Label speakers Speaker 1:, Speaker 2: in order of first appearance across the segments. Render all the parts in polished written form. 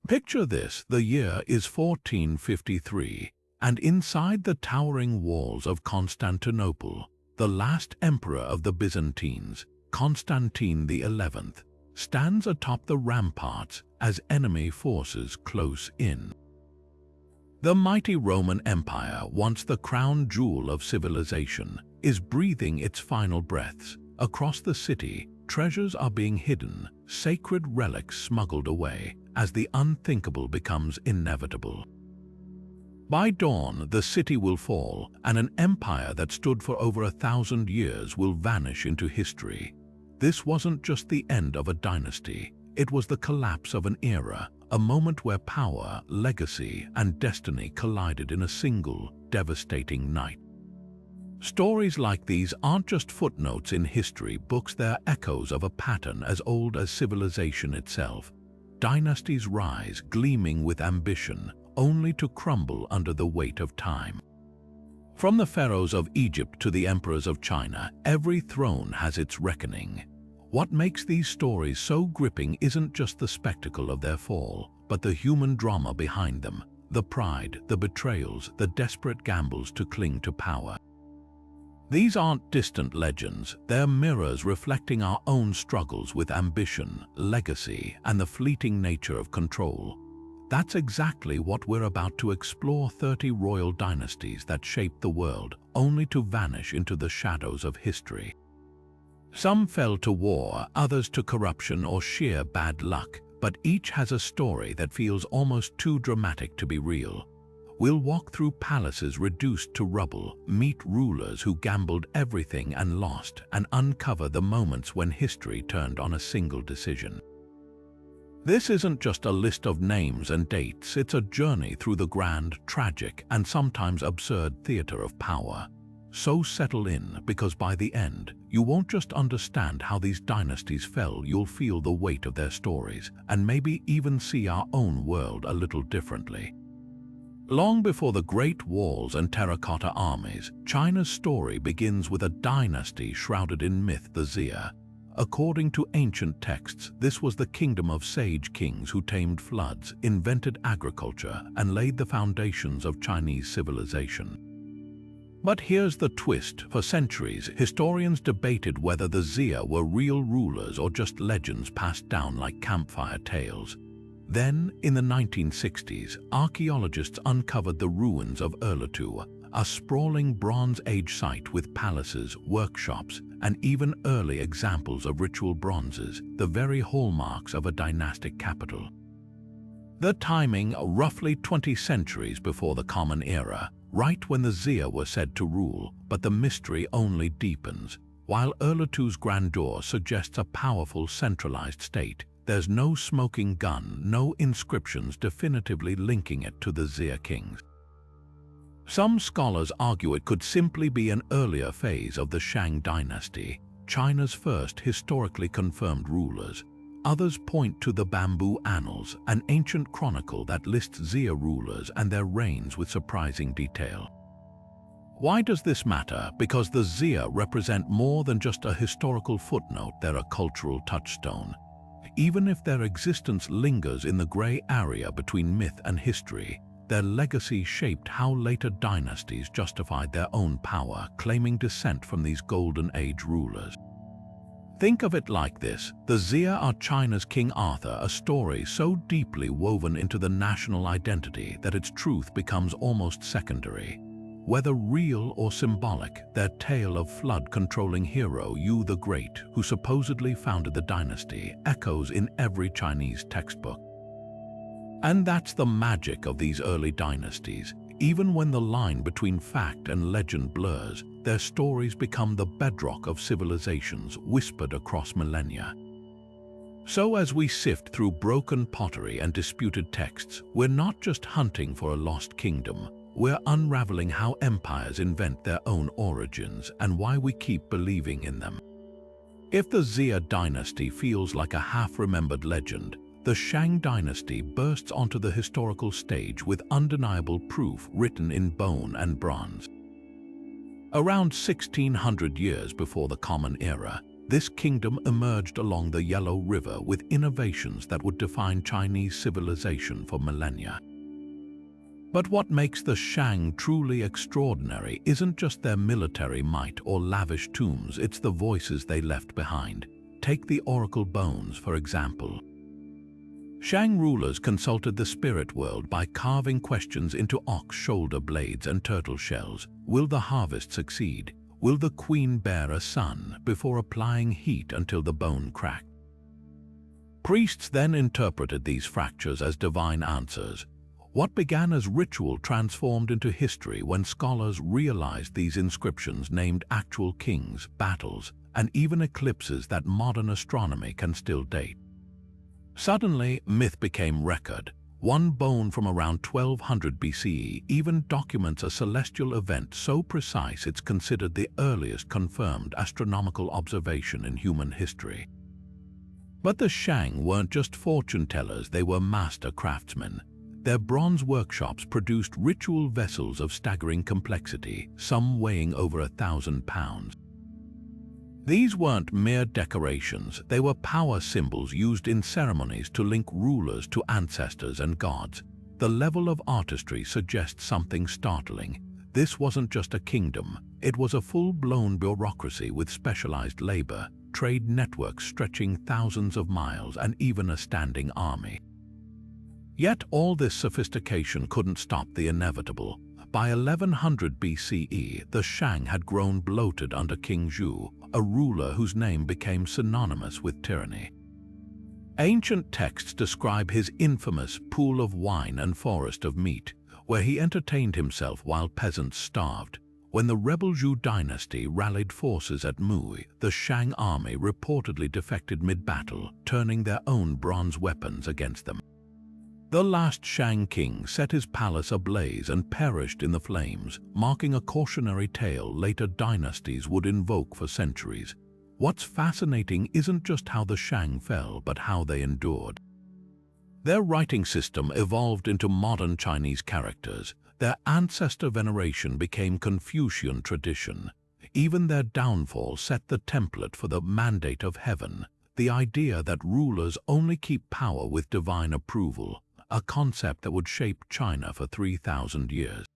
Speaker 1: Picture this, the year is 1453, and inside the towering walls of Constantinople, the last emperor of the Byzantines, Constantine XI, stands atop the ramparts as enemy forces close in. The mighty Roman Empire, once the crown jewel of civilization, is breathing its final breaths. Across the city, treasures are being hidden, sacred relics smuggled away, as the unthinkable becomes inevitable. By dawn, the city will fall, and an empire that stood for over 1,000 years will vanish into history. This wasn't just the end of a dynasty, it was the collapse of an era, a moment where power, legacy, and destiny collided in a single, devastating night. Stories like these aren't just footnotes in history books, they're echoes of a pattern as old as civilization itself. Dynasties rise, gleaming with ambition, only to crumble under the weight of time. From the pharaohs of Egypt to the emperors of China, every throne has its reckoning. What makes these stories so gripping isn't just the spectacle of their fall, but the human drama behind them, the pride, the betrayals, the desperate gambles to cling to power. These aren't distant legends, they're mirrors reflecting our own struggles with ambition, legacy, and the fleeting nature of control. That's exactly what we're about to explore: 30 royal dynasties that shaped the world, only to vanish into the shadows of history. Some fell to war, others to corruption or sheer bad luck, but each has a story that feels almost too dramatic to be real. We'll walk through palaces reduced to rubble, meet rulers who gambled everything and lost, and uncover the moments when history turned on a single decision. This isn't just a list of names and dates, it's a journey through the grand, tragic, and sometimes absurd theater of power. So settle in, because by the end, you won't just understand how these dynasties fell, you'll feel the weight of their stories, and maybe even see our own world a little differently. Long before the Great Walls and terracotta armies, China's story begins with a dynasty shrouded in myth, the Xia. According to ancient texts, this was the kingdom of sage kings who tamed floods, invented agriculture, and laid the foundations of Chinese civilization. But here's the twist: for centuries, historians debated whether the Xia were real rulers or just legends passed down like campfire tales. Then, in the 1960s, archaeologists uncovered the ruins of Erletu, a sprawling Bronze Age site with palaces, workshops, and even early examples of ritual bronzes, the very hallmarks of a dynastic capital. The timing, roughly 20 centuries before the Common Era, right when the Xia were said to rule, but the mystery only deepens. While Erletu's grandeur suggests a powerful centralized state, there's no smoking gun, no inscriptions definitively linking it to the Xia kings. Some scholars argue it could simply be an earlier phase of the Shang dynasty, China's first historically confirmed rulers. Others point to the Bamboo Annals, an ancient chronicle that lists Xia rulers and their reigns with surprising detail. Why does this matter? Because the Xia represent more than just a historical footnote, they're a cultural touchstone. Even if their existence lingers in the gray area between myth and history, their legacy shaped how later dynasties justified their own power, claiming descent from these Golden Age rulers. Think of it like this: the Xia are China's King Arthur, a story so deeply woven into the national identity that its truth becomes almost secondary. Whether real or symbolic, their tale of flood-controlling hero Yu the Great, who supposedly founded the dynasty, echoes in every Chinese textbook. And that's the magic of these early dynasties. Even when the line between fact and legend blurs, their stories become the bedrock of civilizations whispered across millennia. So as we sift through broken pottery and disputed texts, we're not just hunting for a lost kingdom. We're unraveling how empires invent their own origins and why we keep believing in them. If the Xia dynasty feels like a half-remembered legend, the Shang dynasty bursts onto the historical stage with undeniable proof written in bone and bronze. Around 1600 years before the Common Era, This kingdom emerged along the Yellow River with innovations that would define Chinese civilization for millennia. But what makes the Shang truly extraordinary isn't just their military might or lavish tombs, it's the voices they left behind. Take the oracle bones, for example. Shang rulers consulted the spirit world by carving questions into ox shoulder blades and turtle shells. Will the harvest succeed? Will the queen bear a son? Before applying heat until the bone cracked. Priests then interpreted these fractures as divine answers. What began as ritual transformed into history when scholars realized these inscriptions named actual kings, battles, and even eclipses that modern astronomy can still date. Suddenly, myth became record. One bone from around 1200 BCE even documents a celestial event so precise it's considered the earliest confirmed astronomical observation in human history. But the Shang weren't just fortune tellers, they were master craftsmen. Their bronze workshops produced ritual vessels of staggering complexity, some weighing over 1,000 pounds. These weren't mere decorations, they were power symbols used in ceremonies to link rulers to ancestors and gods. The level of artistry suggests something startling. This wasn't just a kingdom, it was a full-blown bureaucracy with specialized labor, trade networks stretching thousands of miles, and even a standing army. Yet all this sophistication couldn't stop the inevitable. By 1100 BCE, the Shang had grown bloated under King Zhou, a ruler whose name became synonymous with tyranny. Ancient texts describe his infamous pool of wine and forest of meat, where he entertained himself while peasants starved. When the rebel Zhou dynasty rallied forces at Mui, the Shang army reportedly defected mid-battle, turning their own bronze weapons against them. The last Shang king set his palace ablaze and perished in the flames, marking a cautionary tale later dynasties would invoke for centuries. What's fascinating isn't just how the Shang fell, but how they endured. Their writing system evolved into modern Chinese characters. Their ancestor veneration became Confucian tradition. Even their downfall set the template for the mandate of heaven, the idea that rulers only keep power with divine approval, a concept that would shape China for 3,000 years.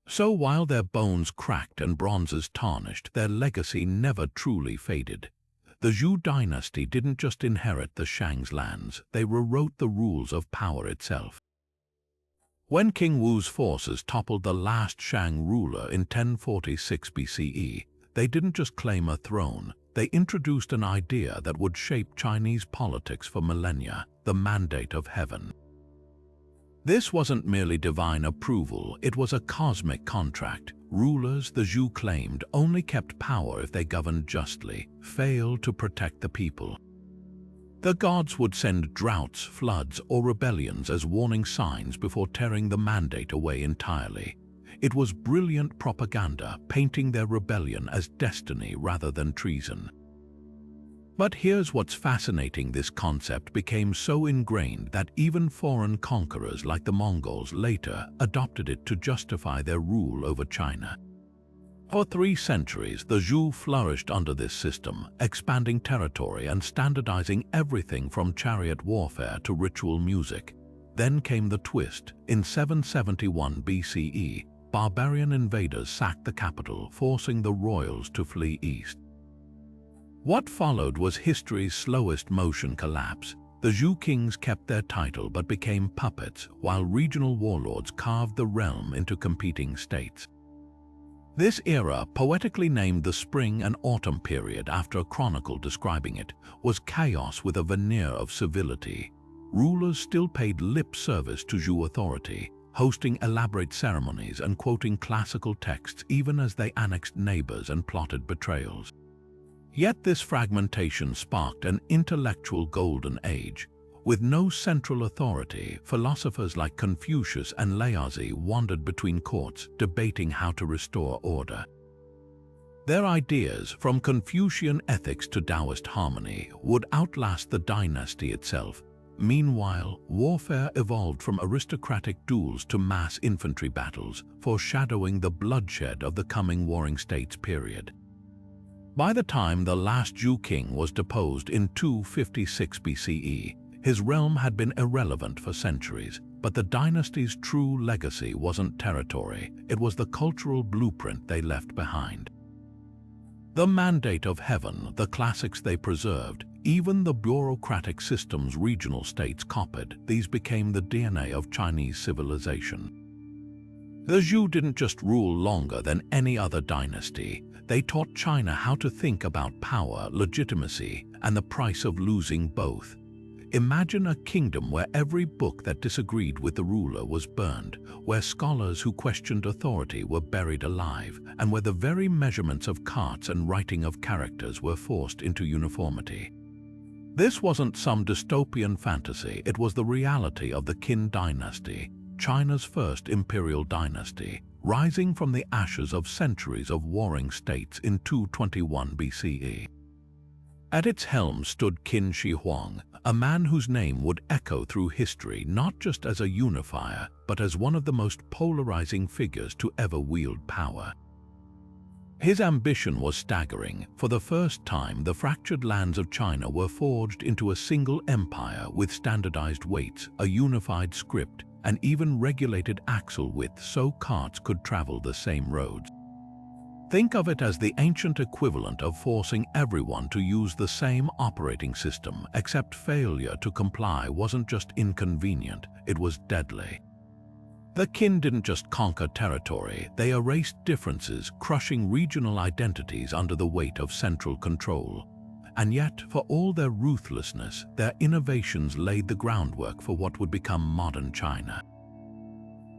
Speaker 1: So while their bones cracked and bronzes tarnished, their legacy never truly faded. The Zhou dynasty didn't just inherit the Shang's lands, they rewrote the rules of power itself. When King Wu's forces toppled the last Shang ruler in 1046 BCE, they didn't just claim a throne, they introduced an idea that would shape Chinese politics for millennia, the mandate of heaven. This wasn't merely divine approval, it was a cosmic contract. Rulers, the Zhou claimed, only kept power if they governed justly, failed to protect the people. The gods would send droughts, floods, or rebellions as warning signs before tearing the mandate away entirely. It was brilliant propaganda, painting their rebellion as destiny rather than treason. But here's what's fascinating: this concept became so ingrained that even foreign conquerors like the Mongols later adopted it to justify their rule over China. For 3 centuries, the Zhou flourished under this system, expanding territory and standardizing everything from chariot warfare to ritual music. Then came the twist. In 771 BCE, barbarian invaders sacked the capital, forcing the royals to flee east. What followed was history's slowest motion collapse. The Zhou kings kept their title but became puppets, while regional warlords carved the realm into competing states. This era, poetically named the Spring and Autumn period after a chronicle describing it, was chaos with a veneer of civility. Rulers still paid lip service to Zhou authority, hosting elaborate ceremonies and quoting classical texts even as they annexed neighbors and plotted betrayals. Yet this fragmentation sparked an intellectual golden age. With no central authority, philosophers like Confucius and Laozi wandered between courts, debating how to restore order. Their ideas, from Confucian ethics to Taoist harmony, would outlast the dynasty itself. Meanwhile, warfare evolved from aristocratic duels to mass infantry battles, foreshadowing the bloodshed of the coming Warring States period. By the time the last Zhou king was deposed in 256 BCE, his realm had been irrelevant for centuries, but the dynasty's true legacy wasn't territory, it was the cultural blueprint they left behind. The mandate of heaven, the classics they preserved, even the bureaucratic systems regional states copied, these became the DNA of Chinese civilization. The Zhou didn't just rule longer than any other dynasty, they taught China how to think about power, legitimacy, and the price of losing both. Imagine a kingdom where every book that disagreed with the ruler was burned, where scholars who questioned authority were buried alive, and where the very measurements of carts and writing of characters were forced into uniformity. This wasn't some dystopian fantasy, it was the reality of the Qin dynasty, China's first imperial dynasty, rising from the ashes of centuries of warring states in 221 BCE. At its helm stood Qin Shi Huang, a man whose name would echo through history not just as a unifier, but as one of the most polarizing figures to ever wield power. His ambition was staggering. For the first time, the fractured lands of China were forged into a single empire with standardized weights, a unified script, and even regulated axle width so carts could travel the same roads. Think of it as the ancient equivalent of forcing everyone to use the same operating system, except failure to comply wasn't just inconvenient, it was deadly. The Qin didn't just conquer territory, they erased differences, crushing regional identities under the weight of central control. And yet, for all their ruthlessness, their innovations laid the groundwork for what would become modern China.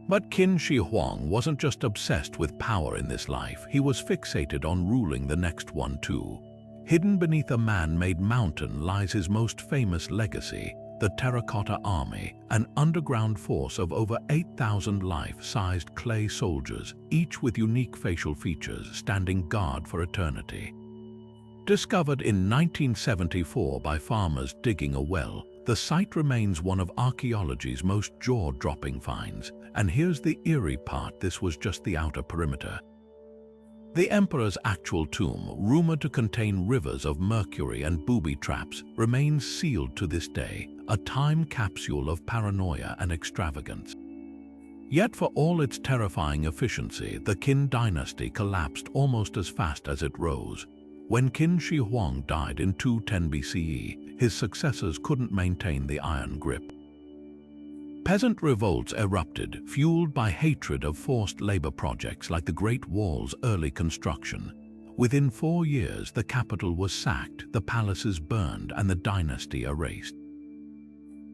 Speaker 1: But Qin Shi Huang wasn't just obsessed with power in this life, he was fixated on ruling the next one too. Hidden beneath a man-made mountain lies his most famous legacy, the Terracotta Army, an underground force of over 8,000 life-sized clay soldiers, each with unique facial features, standing guard for eternity. Discovered in 1974 by farmers digging a well, the site remains one of archaeology's most jaw-dropping finds. And here's the eerie part, this was just the outer perimeter. The emperor's actual tomb, rumored to contain rivers of mercury and booby traps, remains sealed to this day, a time capsule of paranoia and extravagance. Yet for all its terrifying efficiency, the Qin dynasty collapsed almost as fast as it rose. When Qin Shi Huang died in 210 BCE, his successors couldn't maintain the iron grip. Peasant revolts erupted, fueled by hatred of forced labor projects like the Great Wall's early construction. Within 4 years, the capital was sacked, the palaces burned, and the dynasty erased.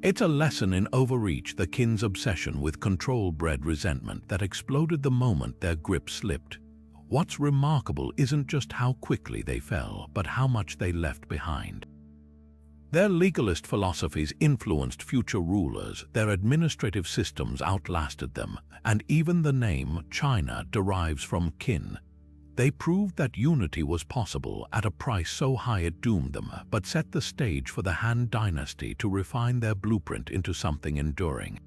Speaker 1: It's a lesson in overreach, the Qin's obsession with control bred resentment that exploded the moment their grip slipped. What's remarkable isn't just how quickly they fell, but how much they left behind. Their legalist philosophies influenced future rulers, their administrative systems outlasted them, and even the name China derives from Qin. They proved that unity was possible at a price so high it doomed them, but set the stage for the Han Dynasty to refine their blueprint into something enduring.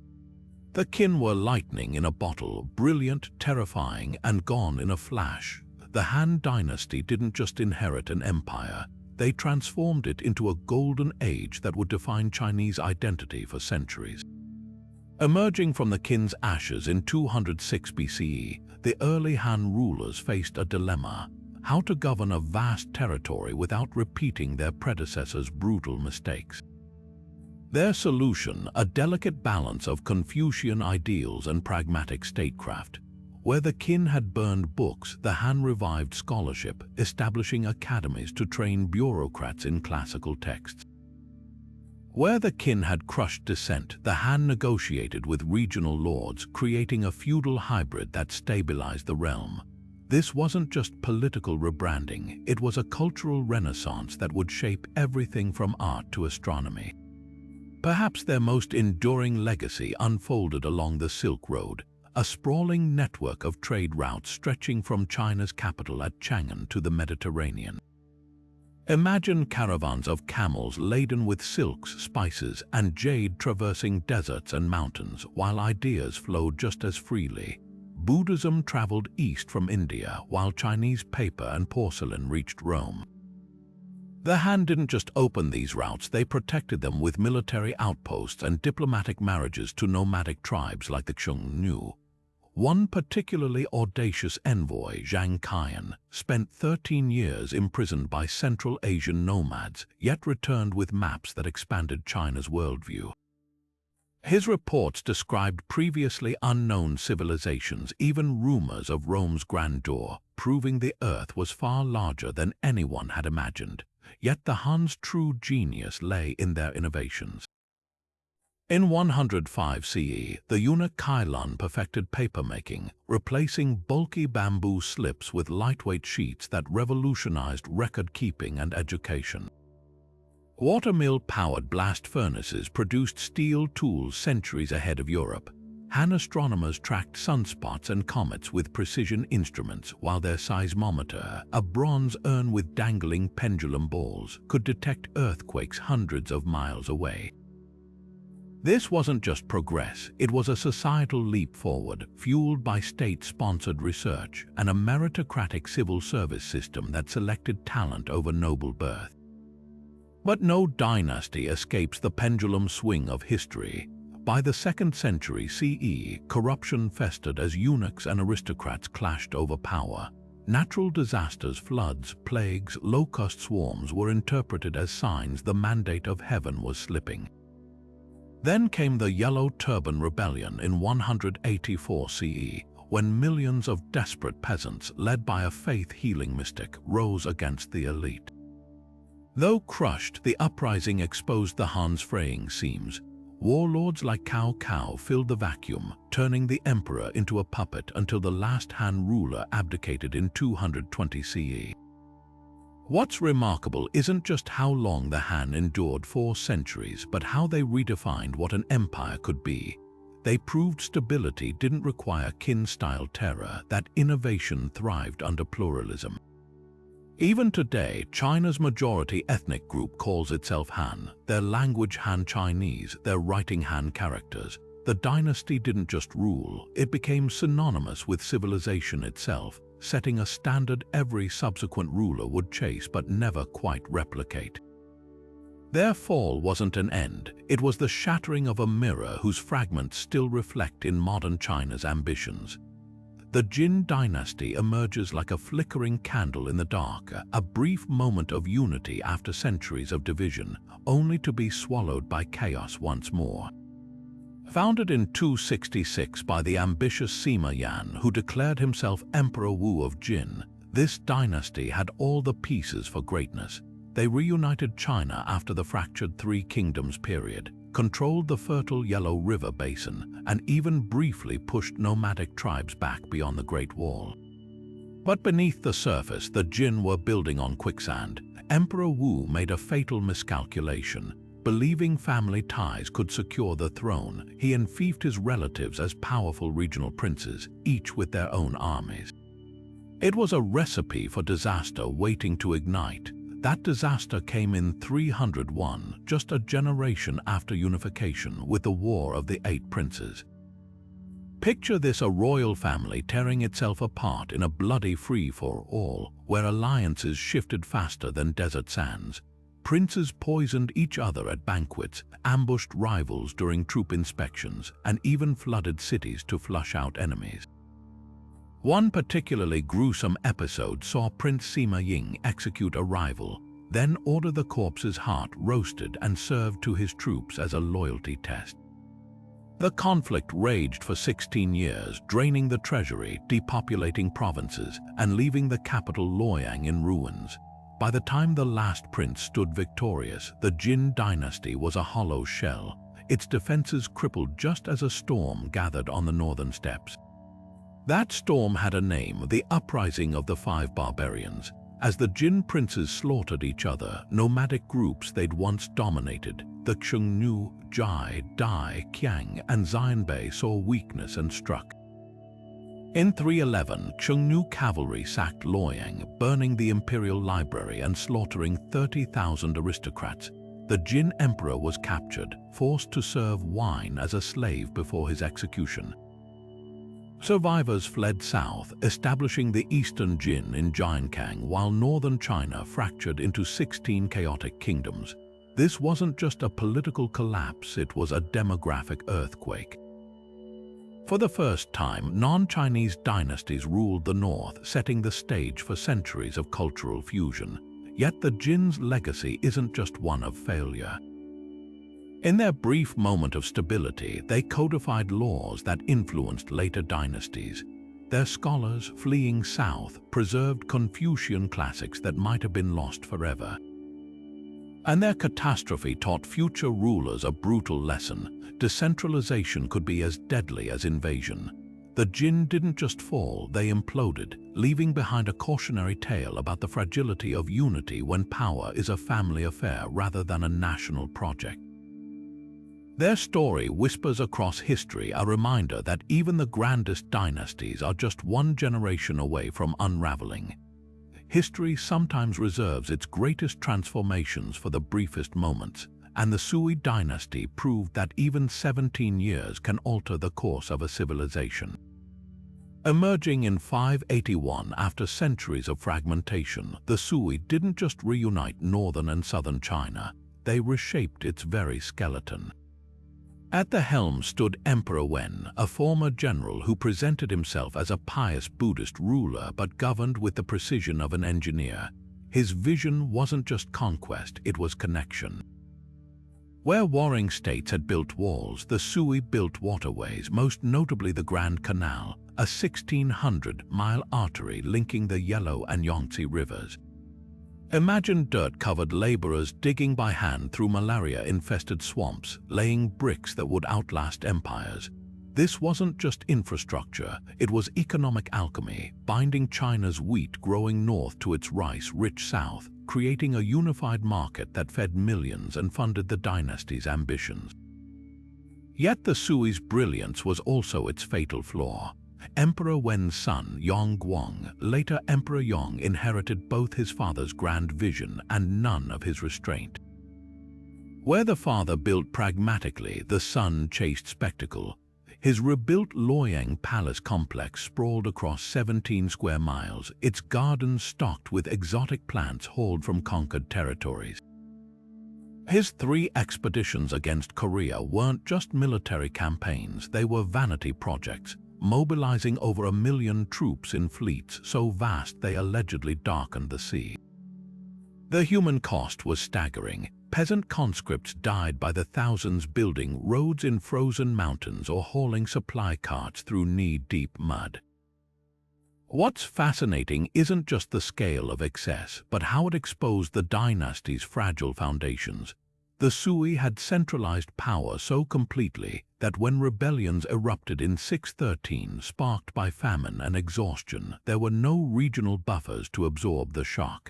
Speaker 1: The Qin were lightning in a bottle, brilliant, terrifying, and gone in a flash. The Han Dynasty didn't just inherit an empire, they transformed it into a golden age that would define Chinese identity for centuries. Emerging from the Qin's ashes in 206 BCE, the early Han rulers faced a dilemma: how to govern a vast territory without repeating their predecessors' brutal mistakes. Their solution, a delicate balance of Confucian ideals and pragmatic statecraft. Where the Qin had burned books, the Han revived scholarship, establishing academies to train bureaucrats in classical texts. Where the Qin had crushed dissent, the Han negotiated with regional lords, creating a feudal hybrid that stabilized the realm. This wasn't just political rebranding, it was a cultural renaissance that would shape everything from art to astronomy. Perhaps their most enduring legacy unfolded along the Silk Road, a sprawling network of trade routes stretching from China's capital at Chang'an to the Mediterranean. Imagine caravans of camels laden with silks, spices, and jade traversing deserts and mountains, while ideas flowed just as freely. Buddhism traveled east from India, while Chinese paper and porcelain reached Rome. The Han didn't just open these routes, they protected them with military outposts and diplomatic marriages to nomadic tribes like the Xiongnu. One particularly audacious envoy, Zhang, spent 13 years imprisoned by Central Asian nomads, yet returned with maps that expanded China's worldview. His reports described previously unknown civilizations, even rumors of Rome's grandeur, proving the earth was far larger than anyone had imagined. Yet the Han's true genius lay in their innovations. In 105 CE, the eunuch Kailan perfected papermaking, replacing bulky bamboo slips with lightweight sheets that revolutionized record-keeping and education. Watermill-powered blast furnaces produced steel tools centuries ahead of Europe. Han astronomers tracked sunspots and comets with precision instruments, while their seismometer, a bronze urn with dangling pendulum balls, could detect earthquakes hundreds of miles away. This wasn't just progress, it was a societal leap forward, fueled by state-sponsored research and a meritocratic civil service system that selected talent over noble birth. But no dynasty escapes the pendulum swing of history. By the 2nd century CE, corruption festered as eunuchs and aristocrats clashed over power. Natural disasters, floods, plagues, locust swarms were interpreted as signs the mandate of heaven was slipping. Then came the Yellow Turban Rebellion in 184 CE, when millions of desperate peasants, led by a faith-healing mystic, rose against the elite. Though crushed, the uprising exposed the Han's fraying seams. Warlords like Cao filled the vacuum, turning the emperor into a puppet until the last Han ruler abdicated in 220 CE. What's remarkable isn't just how long the Han endured 4 centuries, but how they redefined what an empire could be. They proved stability didn't require Qin-style terror, that innovation thrived under pluralism. Even today, China's majority ethnic group calls itself Han, their language Han Chinese, their writing Han characters. The dynasty didn't just rule, it became synonymous with civilization itself, setting a standard every subsequent ruler would chase but never quite replicate. Their fall wasn't an end, it was the shattering of a mirror whose fragments still reflect in modern China's ambitions. The Jin dynasty emerges like a flickering candle in the dark, a brief moment of unity after centuries of division, only to be swallowed by chaos once more. Founded in 266 by the ambitious Sima Yan, who declared himself Emperor Wu of Jin, this dynasty had all the pieces for greatness. They reunited China after the fractured Three Kingdoms period, controlled the fertile Yellow River basin, and even briefly pushed nomadic tribes back beyond the Great Wall. But beneath the surface, the Jin were building on quicksand. Emperor Wu made a fatal miscalculation. Believing family ties could secure the throne, he enfeoffed his relatives as powerful regional princes, each with their own armies. It was a recipe for disaster waiting to ignite. That disaster came in 301, just a generation after unification, with the War of the Eight Princes. Picture this: a royal family tearing itself apart in a bloody free-for-all, where alliances shifted faster than desert sands. Princes poisoned each other at banquets, ambushed rivals during troop inspections, and even flooded cities to flush out enemies. One particularly gruesome episode saw Prince Sima Ying execute a rival, then order the corpse's heart roasted and served to his troops as a loyalty test. The conflict raged for 16 years, draining the treasury, depopulating provinces, and leaving the capital Luoyang in ruins. By the time the last prince stood victorious, the Jin dynasty was a hollow shell, its defenses crippled just as a storm gathered on the northern steppes. That storm had a name: the Uprising of the Five Barbarians. As the Jin princes slaughtered each other, nomadic groups they'd once dominated, the Xiongnu, Jai, Dai, Qiang, and Xianbei, saw weakness and struck. In 311, Xiongnu cavalry sacked Luoyang, burning the imperial library and slaughtering 30,000 aristocrats. The Jin emperor was captured, forced to serve wine as a slave before his execution. Survivors fled south, establishing the eastern Jin in Jiankang, while northern China fractured into 16 chaotic kingdoms. This wasn't just a political collapse, it was a demographic earthquake. For the first time, non-Chinese dynasties ruled the north, setting the stage for centuries of cultural fusion. Yet the Jin's legacy isn't just one of failure. In their brief moment of stability, they codified laws that influenced later dynasties. Their scholars, fleeing south, preserved Confucian classics that might have been lost forever. And their catastrophe taught future rulers a brutal lesson. Decentralization could be as deadly as invasion. The Jin didn't just fall, they imploded, leaving behind a cautionary tale about the fragility of unity when power is a family affair rather than a national project. Their story whispers across history, a reminder that even the grandest dynasties are just one generation away from unraveling. History sometimes reserves its greatest transformations for the briefest moments, and the Sui dynasty proved that even 17 years can alter the course of a civilization. Emerging in 581 after centuries of fragmentation, the Sui didn't just reunite northern and southern China, they reshaped its very skeleton. At the helm stood Emperor Wen, a former general who presented himself as a pious Buddhist ruler but governed with the precision of an engineer. His vision wasn't just conquest, it was connection. Where warring states had built walls, the Sui built waterways, most notably the Grand Canal, a 1,600-mile artery linking the Yellow and Yangtze rivers. Imagine dirt-covered laborers digging by hand through malaria-infested swamps, laying bricks that would outlast empires. This wasn't just infrastructure, it was economic alchemy, binding China's wheat growing north to its rice-rich south, creating a unified market that fed millions and funded the dynasty's ambitions. Yet the Sui's brilliance was also its fatal flaw. Emperor Wen's son, Yongguang, later Emperor Yong, inherited both his father's grand vision and none of his restraint. Where the father built pragmatically, the son chased spectacle. His rebuilt Luoyang Palace complex sprawled across 17 square miles, its gardens stocked with exotic plants hauled from conquered territories. His 3 expeditions against Korea weren't just military campaigns, they were vanity projects, mobilizing over 1 million troops in fleets so vast they allegedly darkened the sea. The human cost was staggering. Peasant conscripts died by the thousands building roads in frozen mountains or hauling supply carts through knee-deep mud. What's fascinating isn't just the scale of excess, but how it exposed the dynasty's fragile foundations. The Sui had centralized power so completely that when rebellions erupted in 613, sparked by famine and exhaustion, there were no regional buffers to absorb the shock.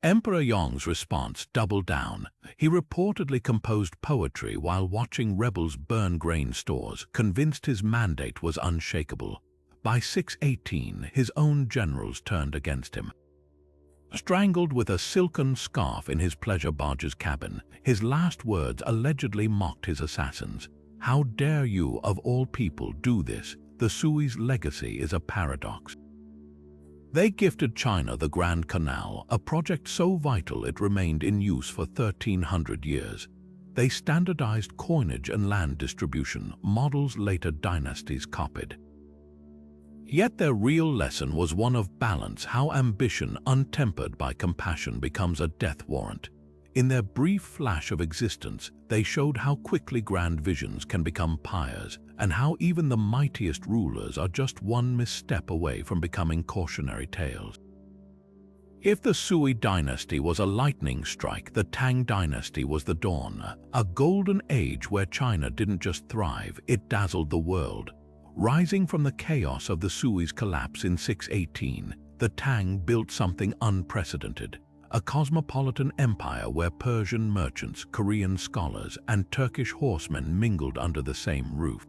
Speaker 1: Emperor Yong's response doubled down. He reportedly composed poetry while watching rebels burn grain stores, convinced his mandate was unshakable. By 618, his own generals turned against him. Strangled with a silken scarf in his pleasure barge's cabin, his last words allegedly mocked his assassins. "How dare you, of all people, do this? The Sui's legacy is a paradox." They gifted China the Grand Canal, a project so vital it remained in use for 1,300 years. They standardized coinage and land distribution, models later dynasties copied. Yet their real lesson was one of balance, how ambition untempered by compassion becomes a death warrant. In their brief flash of existence, they showed how quickly grand visions can become pyres, and how even the mightiest rulers are just one misstep away from becoming cautionary tales. If the Sui dynasty was a lightning strike, the Tang dynasty was the dawn, a golden age where China didn't just thrive, it dazzled the world. Rising from the chaos of the Sui's collapse in 618, the Tang built something unprecedented. A cosmopolitan empire where Persian merchants, Korean scholars, and Turkish horsemen mingled under the same roof.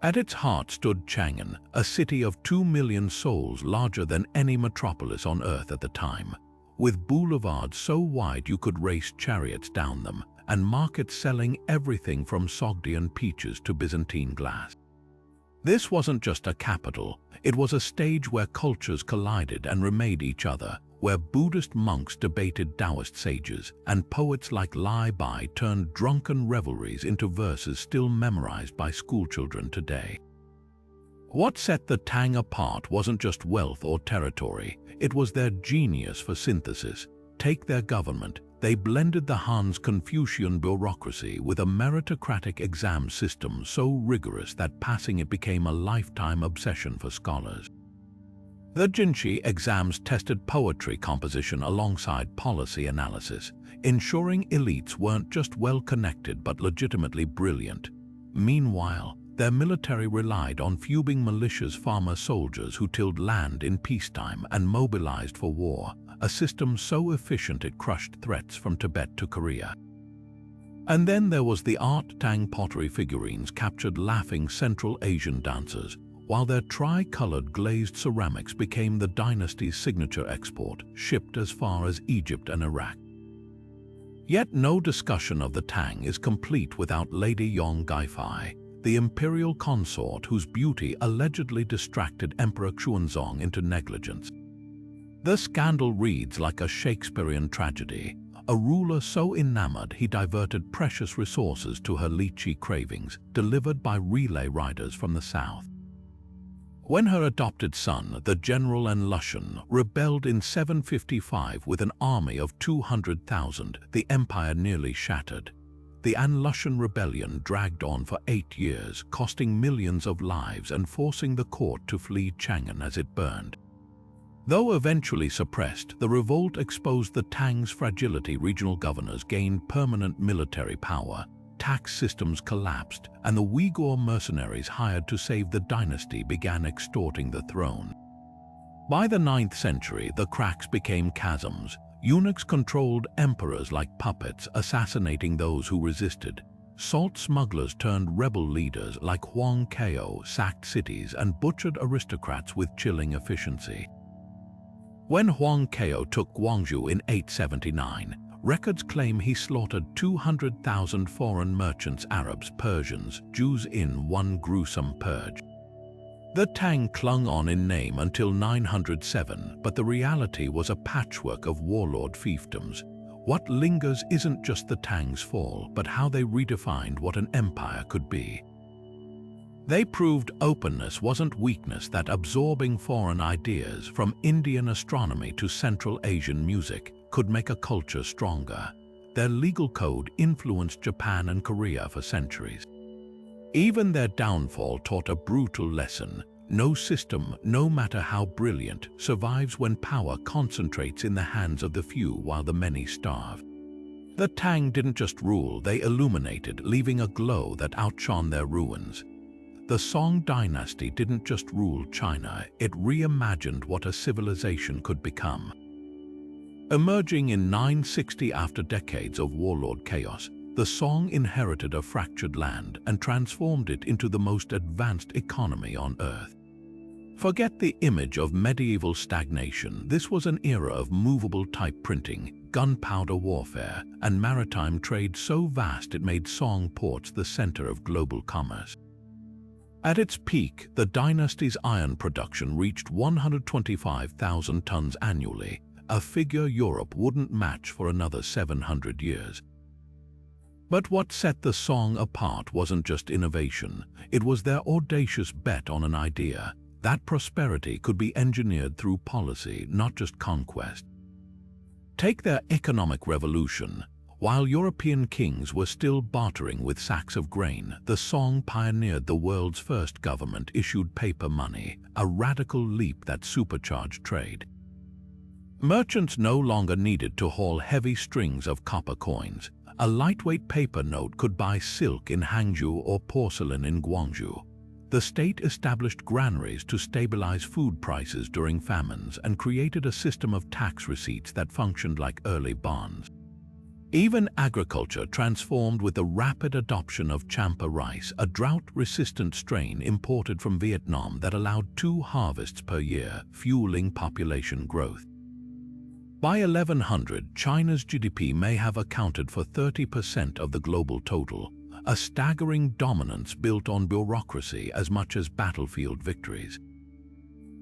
Speaker 1: At its heart stood Chang'an, a city of 2 million souls larger than any metropolis on earth at the time, with boulevards so wide you could race chariots down them, and markets selling everything from Sogdian peaches to Byzantine glass. This wasn't just a capital, it was a stage where cultures collided and remade each other, where Buddhist monks debated Taoist sages, and poets like Lai Bai turned drunken revelries into verses still memorized by schoolchildren today. What set the Tang apart wasn't just wealth or territory, it was their genius for synthesis. Take their government. They blended the Han's Confucian bureaucracy with a meritocratic exam system so rigorous that passing it became a lifetime obsession for scholars. The Jinshi exams tested poetry composition alongside policy analysis, ensuring elites weren't just well-connected but legitimately brilliant. Meanwhile, their military relied on fuming militias, farmer soldiers who tilled land in peacetime and mobilized for war, a system so efficient it crushed threats from Tibet to Korea. And then there was the art. Tang pottery figurines captured laughing Central Asian dancers, while their tri-colored glazed ceramics became the dynasty's signature export, shipped as far as Egypt and Iraq. Yet no discussion of the Tang is complete without Lady Yong Gaifai, the imperial consort whose beauty allegedly distracted Emperor Xuanzong into negligence. The scandal reads like a Shakespearean tragedy, a ruler so enamored he diverted precious resources to her lychee cravings, delivered by relay riders from the south. When her adopted son, the General An Lushan, rebelled in 755 with an army of 200,000, the empire nearly shattered. The An Lushan rebellion dragged on for 8 years, costing millions of lives and forcing the court to flee Chang'an as it burned. Though eventually suppressed, the revolt exposed the Tang's fragility. Regional governors gained permanent military power, tax systems collapsed, and the Uyghur mercenaries hired to save the dynasty began extorting the throne. By the 9th century, the cracks became chasms. Eunuchs controlled emperors like puppets, assassinating those who resisted. Salt smugglers turned rebel leaders like Huang Kao sacked cities and butchered aristocrats with chilling efficiency. When Huang Kao took Guangzhou in 879, records claim he slaughtered 200,000 foreign merchants, Arabs, Persians, Jews in one gruesome purge. The Tang clung on in name until 907, but the reality was a patchwork of warlord fiefdoms. What lingers isn't just the Tang's fall, but how they redefined what an empire could be. They proved openness wasn't weakness, that absorbing foreign ideas, from Indian astronomy to Central Asian music, could make a culture stronger. Their legal code influenced Japan and Korea for centuries. Even their downfall taught a brutal lesson. No system, no matter how brilliant, survives when power concentrates in the hands of the few while the many starve. The Tang didn't just rule, they illuminated, leaving a glow that outshone their ruins. The Song dynasty didn't just rule China, it reimagined what a civilization could become. Emerging in 960 after decades of warlord chaos, the Song inherited a fractured land and transformed it into the most advanced economy on Earth. Forget the image of medieval stagnation. This was an era of movable type printing, gunpowder warfare, and maritime trade so vast it made Song ports the center of global commerce. At its peak, the dynasty's iron production reached 125,000 tons annually, a figure Europe wouldn't match for another 700 years. But what set the Song apart wasn't just innovation, it was their audacious bet on an idea that prosperity could be engineered through policy, not just conquest. Take their economic revolution. While European kings were still bartering with sacks of grain, the Song pioneered the world's first government-issued paper money, a radical leap that supercharged trade. Merchants no longer needed to haul heavy strings of copper coins. A lightweight paper note could buy silk in Hangzhou or porcelain in Guangzhou. The state established granaries to stabilize food prices during famines and created a system of tax receipts that functioned like early bonds. Even agriculture transformed with the rapid adoption of champa rice, a drought-resistant strain imported from Vietnam that allowed 2 harvests per year, fueling population growth. By 1100, China's GDP may have accounted for 30% of the global total, a staggering dominance built on bureaucracy as much as battlefield victories.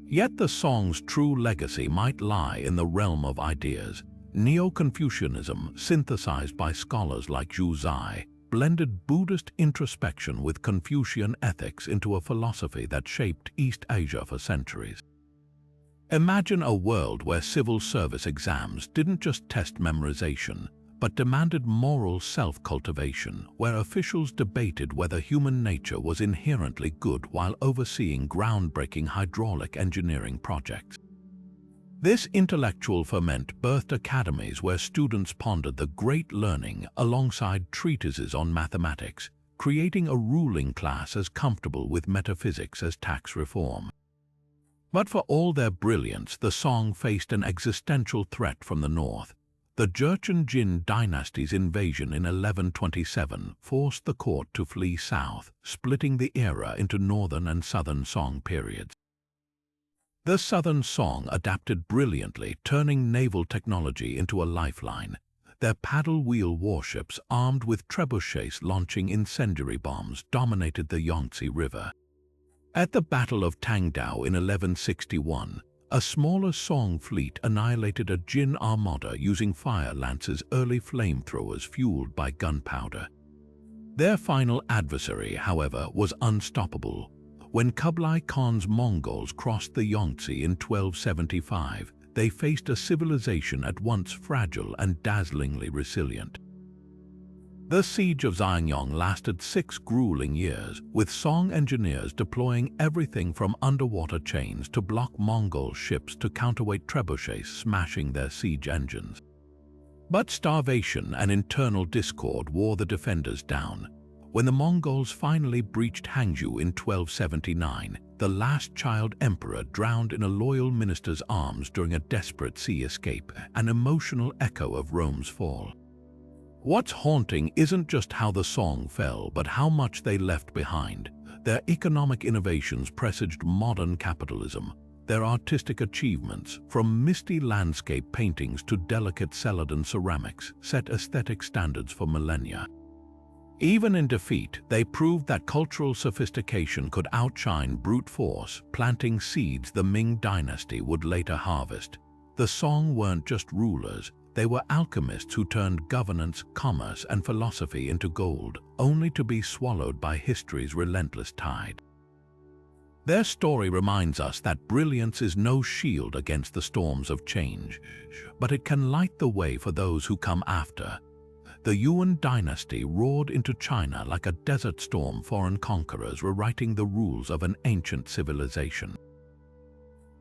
Speaker 1: Yet the Song's true legacy might lie in the realm of ideas. Neo-Confucianism, synthesized by scholars like Zhou, blended Buddhist introspection with Confucian ethics into a philosophy that shaped East Asia for centuries. Imagine a world where civil service exams didn't just test memorization, but demanded moral self-cultivation, where officials debated whether human nature was inherently good while overseeing groundbreaking hydraulic engineering projects. This intellectual ferment birthed academies where students pondered the great learning alongside treatises on mathematics, creating a ruling class as comfortable with metaphysics as tax reform. But for all their brilliance, the Song faced an existential threat from the north. The Xia Dynasty's invasion in 1127 forced the court to flee south, splitting the era into northern and southern Song periods. The southern Song adapted brilliantly, turning naval technology into a lifeline. Their paddle-wheel warships, armed with trebuchets launching incendiary bombs, dominated the Yangtze River. At the Battle of Tangdao in 1161, a smaller Song fleet annihilated a Jin armada using fire lances, early flamethrowers fueled by gunpowder. Their final adversary, however, was unstoppable. When Kublai Khan's Mongols crossed the Yangtze in 1275, they faced a civilization at once fragile and dazzlingly resilient. The siege of Xianyang lasted 6 grueling years, with Song engineers deploying everything from underwater chains to block Mongol ships to counterweight trebuchets smashing their siege engines. But starvation and internal discord wore the defenders down. When the Mongols finally breached Hangzhou in 1279, the last child emperor drowned in a loyal minister's arms during a desperate sea escape, an emotional echo of Rome's fall. What's haunting isn't just how the Song fell, but how much they left behind. Their economic innovations presaged modern capitalism. Their artistic achievements, from misty landscape paintings to delicate Celadon ceramics, set aesthetic standards for millennia. Even in defeat, they proved that cultural sophistication could outshine brute force, planting seeds the Ming Dynasty would later harvest. The Song weren't just rulers. They were alchemists who turned governance, commerce, and philosophy into gold, only to be swallowed by history's relentless tide. Their story reminds us that brilliance is no shield against the storms of change, but it can light the way for those who come after. The Yuan dynasty roared into China like a desert storm, foreign conquerors rewriting the rules of an ancient civilization.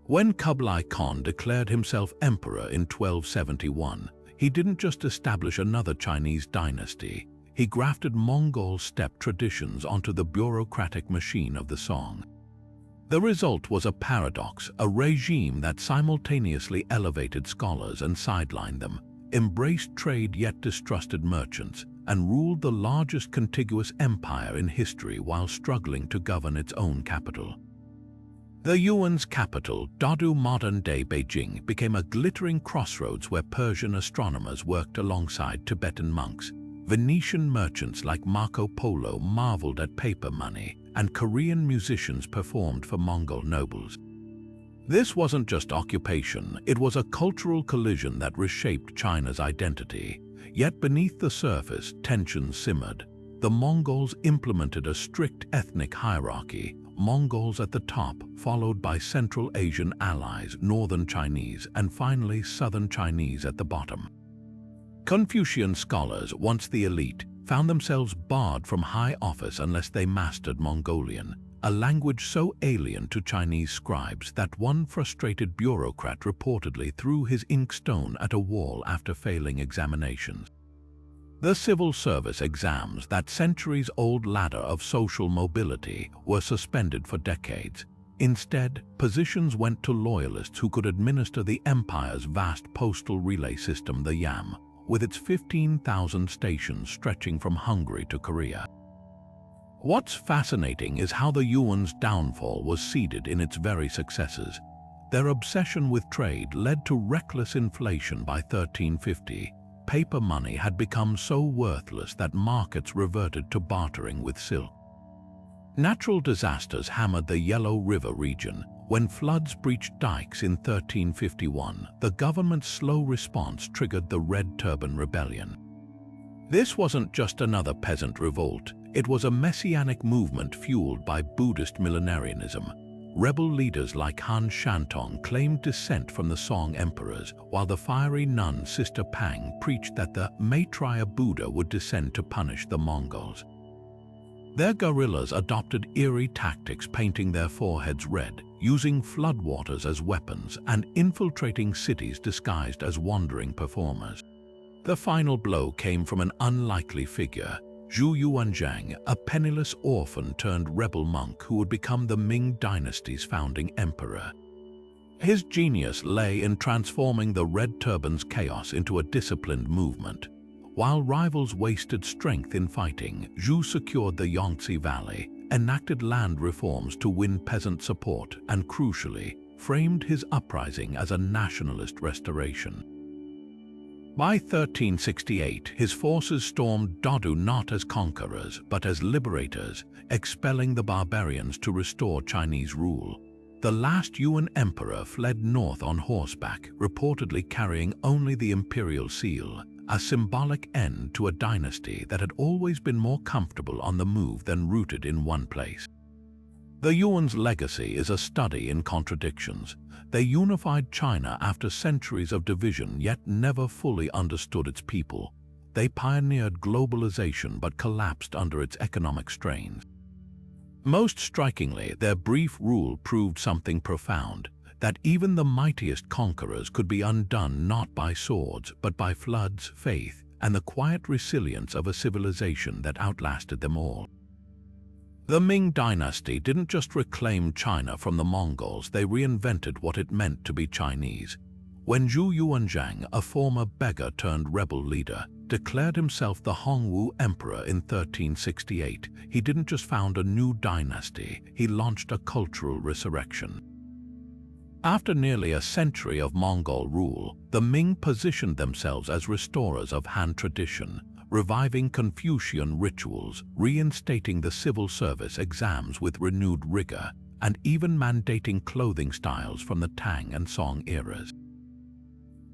Speaker 1: When Kublai Khan declared himself emperor in 1271, he didn't just establish another Chinese dynasty, he grafted Mongol steppe traditions onto the bureaucratic machine of the Song. The result was a paradox, a regime that simultaneously elevated scholars and sidelined them, embraced trade yet distrusted merchants, and ruled the largest contiguous empire in history while struggling to govern its own capital. The Yuan's capital, Dadu, modern-day Beijing, became a glittering crossroads where Persian astronomers worked alongside Tibetan monks. Venetian merchants like Marco Polo marveled at paper money, and Korean musicians performed for Mongol nobles. This wasn't just occupation, it was a cultural collision that reshaped China's identity. Yet beneath the surface, tensions simmered. The Mongols implemented a strict ethnic hierarchy, Mongols at the top, followed by Central Asian allies, Northern Chinese, and finally Southern Chinese at the bottom. Confucian scholars, once the elite, found themselves barred from high office unless they mastered Mongolian, a language so alien to Chinese scribes that one frustrated bureaucrat reportedly threw his inkstone at a wall after failing examinations. The civil service exams, that centuries-old ladder of social mobility, were suspended for decades. Instead, positions went to loyalists who could administer the empire's vast postal relay system, the Yam, with its 15,000 stations stretching from Hungary to Korea. What's fascinating is how the Yuan's downfall was seeded in its very successes. Their obsession with trade led to reckless inflation by 1350. paper money had become so worthless that markets reverted to bartering with silk. Natural disasters hammered the Yellow River region. When floods breached dikes in 1351, the government's slow response triggered the Red Turban Rebellion. This wasn't just another peasant revolt, it was a messianic movement fueled by Buddhist millenarianism. Rebel leaders like Han Shantong claimed descent from the Song emperors, while the fiery nun Sister Pang preached that the Maitreya Buddha would descend to punish the Mongols. Their guerrillas adopted eerie tactics, painting their foreheads red, using floodwaters as weapons, and infiltrating cities disguised as wandering performers. The final blow came from an unlikely figure, Zhou Yuanzhang, a penniless orphan turned rebel monk who would become the Ming Dynasty's founding emperor. His genius lay in transforming the Red Turban's chaos into a disciplined movement. While rivals wasted strength in fighting, Zhou secured the Yangtze Valley, enacted land reforms to win peasant support, and crucially, framed his uprising as a nationalist restoration. By 1368, his forces stormed Dadu not as conquerors, but as liberators, expelling the barbarians to restore Chinese rule. The last Yuan emperor fled north on horseback, reportedly carrying only the imperial seal, a symbolic end to a dynasty that had always been more comfortable on the move than rooted in one place. The Yuan's legacy is a study in contradictions. They unified China after centuries of division yet never fully understood its people. They pioneered globalization but collapsed under its economic strains. Most strikingly, their brief rule proved something profound, that even the mightiest conquerors could be undone not by swords, but by floods, faith, and the quiet resilience of a civilization that outlasted them all. The Ming Dynasty didn't just reclaim China from the Mongols, they reinvented what it meant to be Chinese. When Zhou Yuanzhang, a former beggar turned rebel leader, declared himself the Hongwu Emperor in 1368, he didn't just found a new dynasty, he launched a cultural resurrection. After nearly a century of Mongol rule, the Ming positioned themselves as restorers of Han tradition, reviving Confucian rituals, reinstating the civil service exams with renewed rigor, and even mandating clothing styles from the Tang and Song eras.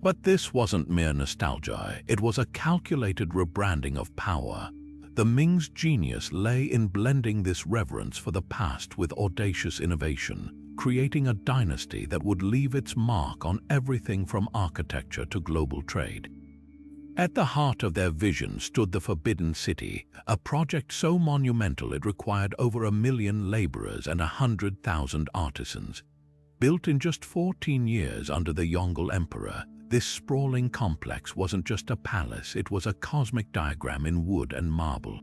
Speaker 1: But this wasn't mere nostalgia, it was a calculated rebranding of power. The Ming's genius lay in blending this reverence for the past with audacious innovation, creating a dynasty that would leave its mark on everything from architecture to global trade. At the heart of their vision stood the Forbidden City, a project so monumental it required over 1 million laborers and 100,000 artisans. Built in just 14 years under the Yongle Emperor, this sprawling complex wasn't just a palace, it was a cosmic diagram in wood and marble.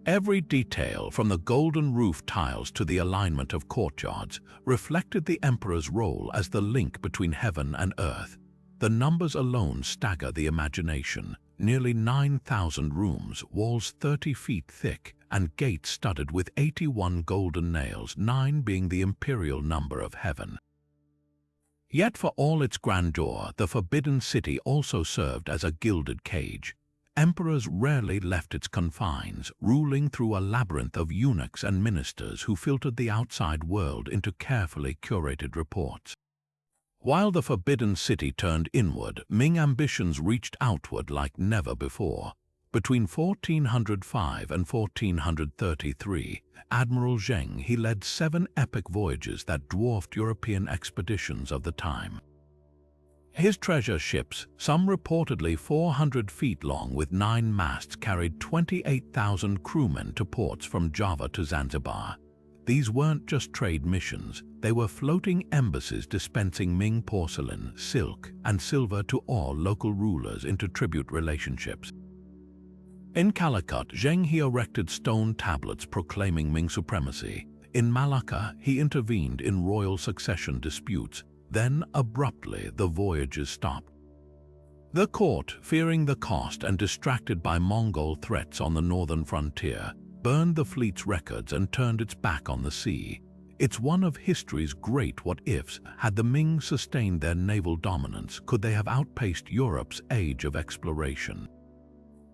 Speaker 1: Every detail, from the golden roof tiles to the alignment of courtyards, reflected the emperor's role as the link between heaven and earth. The numbers alone stagger the imagination. Nearly 9,000 rooms, walls 30 feet thick, and gates studded with 81 golden nails, 9 being the imperial number of heaven. Yet for all its grandeur, the Forbidden City also served as a gilded cage. Emperors rarely left its confines, ruling through a labyrinth of eunuchs and ministers who filtered the outside world into carefully curated reports. While the Forbidden City turned inward, Ming ambitions reached outward like never before. Between 1405 and 1433, Admiral Shang led 7 epic voyages that dwarfed European expeditions of the time. His treasure ships, some reportedly 400 feet long with 9 masts, carried 28,000 crewmen to ports from Java to Zanzibar. These weren't just trade missions, they were floating embassies dispensing Ming porcelain, silk, and silver to all local rulers into tribute relationships. In Calicut, Zheng erected stone tablets proclaiming Ming supremacy. In Malacca, he intervened in royal succession disputes. Then, abruptly, the voyages stopped. The court, fearing the cost and distracted by Mongol threats on the northern frontier, burned the fleet's records and turned its back on the sea. It's one of history's great what-ifs. Had the Ming sustained their naval dominance, could they have outpaced Europe's age of exploration?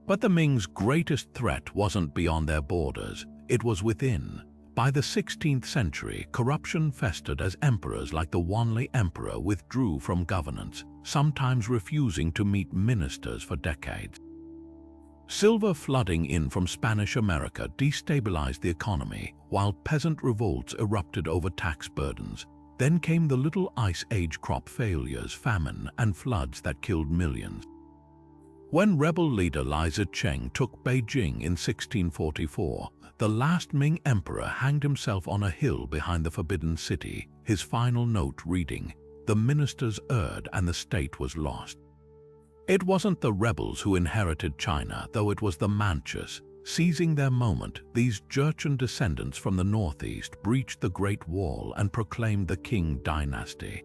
Speaker 1: But the Ming's greatest threat wasn't beyond their borders, it was within. By the 16th century, corruption festered as emperors like the Wanli Emperor withdrew from governance, sometimes refusing to meet ministers for decades. Silver flooding in from Spanish America destabilized the economy, while peasant revolts erupted over tax burdens. Then came the Little Ice Age crop failures, famine, and floods that killed millions. When rebel leader Li Zicheng took Beijing in 1644, the last Ming emperor hanged himself on a hill behind the Forbidden City, his final note reading, "The ministers erred and the state was lost." It wasn't the rebels who inherited China, though it was the Manchus. Seizing their moment, these Jurchen descendants from the northeast breached the Great Wall and proclaimed the Qing dynasty.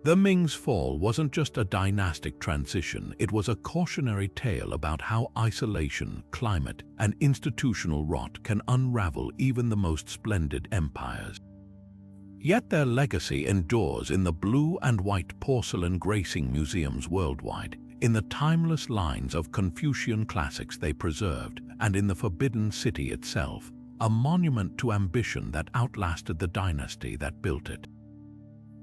Speaker 1: The Ming's fall wasn't just a dynastic transition, it was a cautionary tale about how isolation, climate, and institutional rot can unravel even the most splendid empires. Yet their legacy endures in the blue and white porcelain gracing museums worldwide, in the timeless lines of Confucian classics they preserved, and in the Forbidden City itself, a monument to ambition that outlasted the dynasty that built it.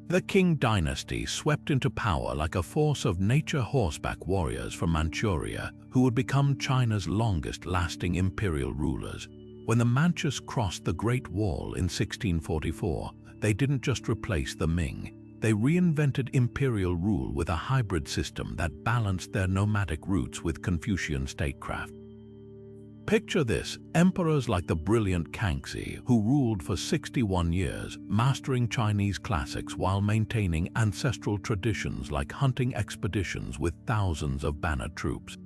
Speaker 1: The Qing dynasty swept into power like a force of nature horseback warriors from Manchuria who would become China's longest-lasting imperial rulers. When the Manchus crossed the Great Wall in 1644, they didn't just replace the Ming, they reinvented imperial rule with a hybrid system that balanced their nomadic roots with Confucian statecraft. Picture this, emperors like the brilliant Kangxi, who ruled for 61 years, mastering Chinese classics while maintaining ancestral traditions like hunting expeditions with thousands of bannered troops.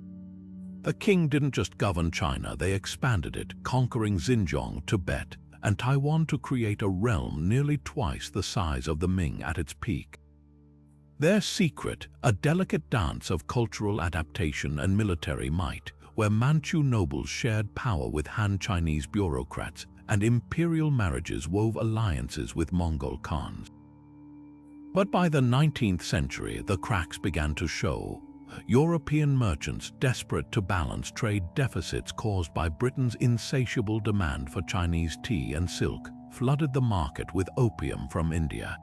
Speaker 1: The Qing didn't just govern China, they expanded it, conquering Xinjiang, Tibet, and Taiwan to create a realm nearly twice the size of the Ming at its peak. Their secret, a delicate dance of cultural adaptation and military might, where Manchu nobles shared power with Han Chinese bureaucrats and imperial marriages wove alliances with Mongol Khans. But by the 19th century, the cracks began to show. European merchants, desperate to balance trade deficits caused by Britain's insatiable demand for Chinese tea and silk, flooded the market with opium from India.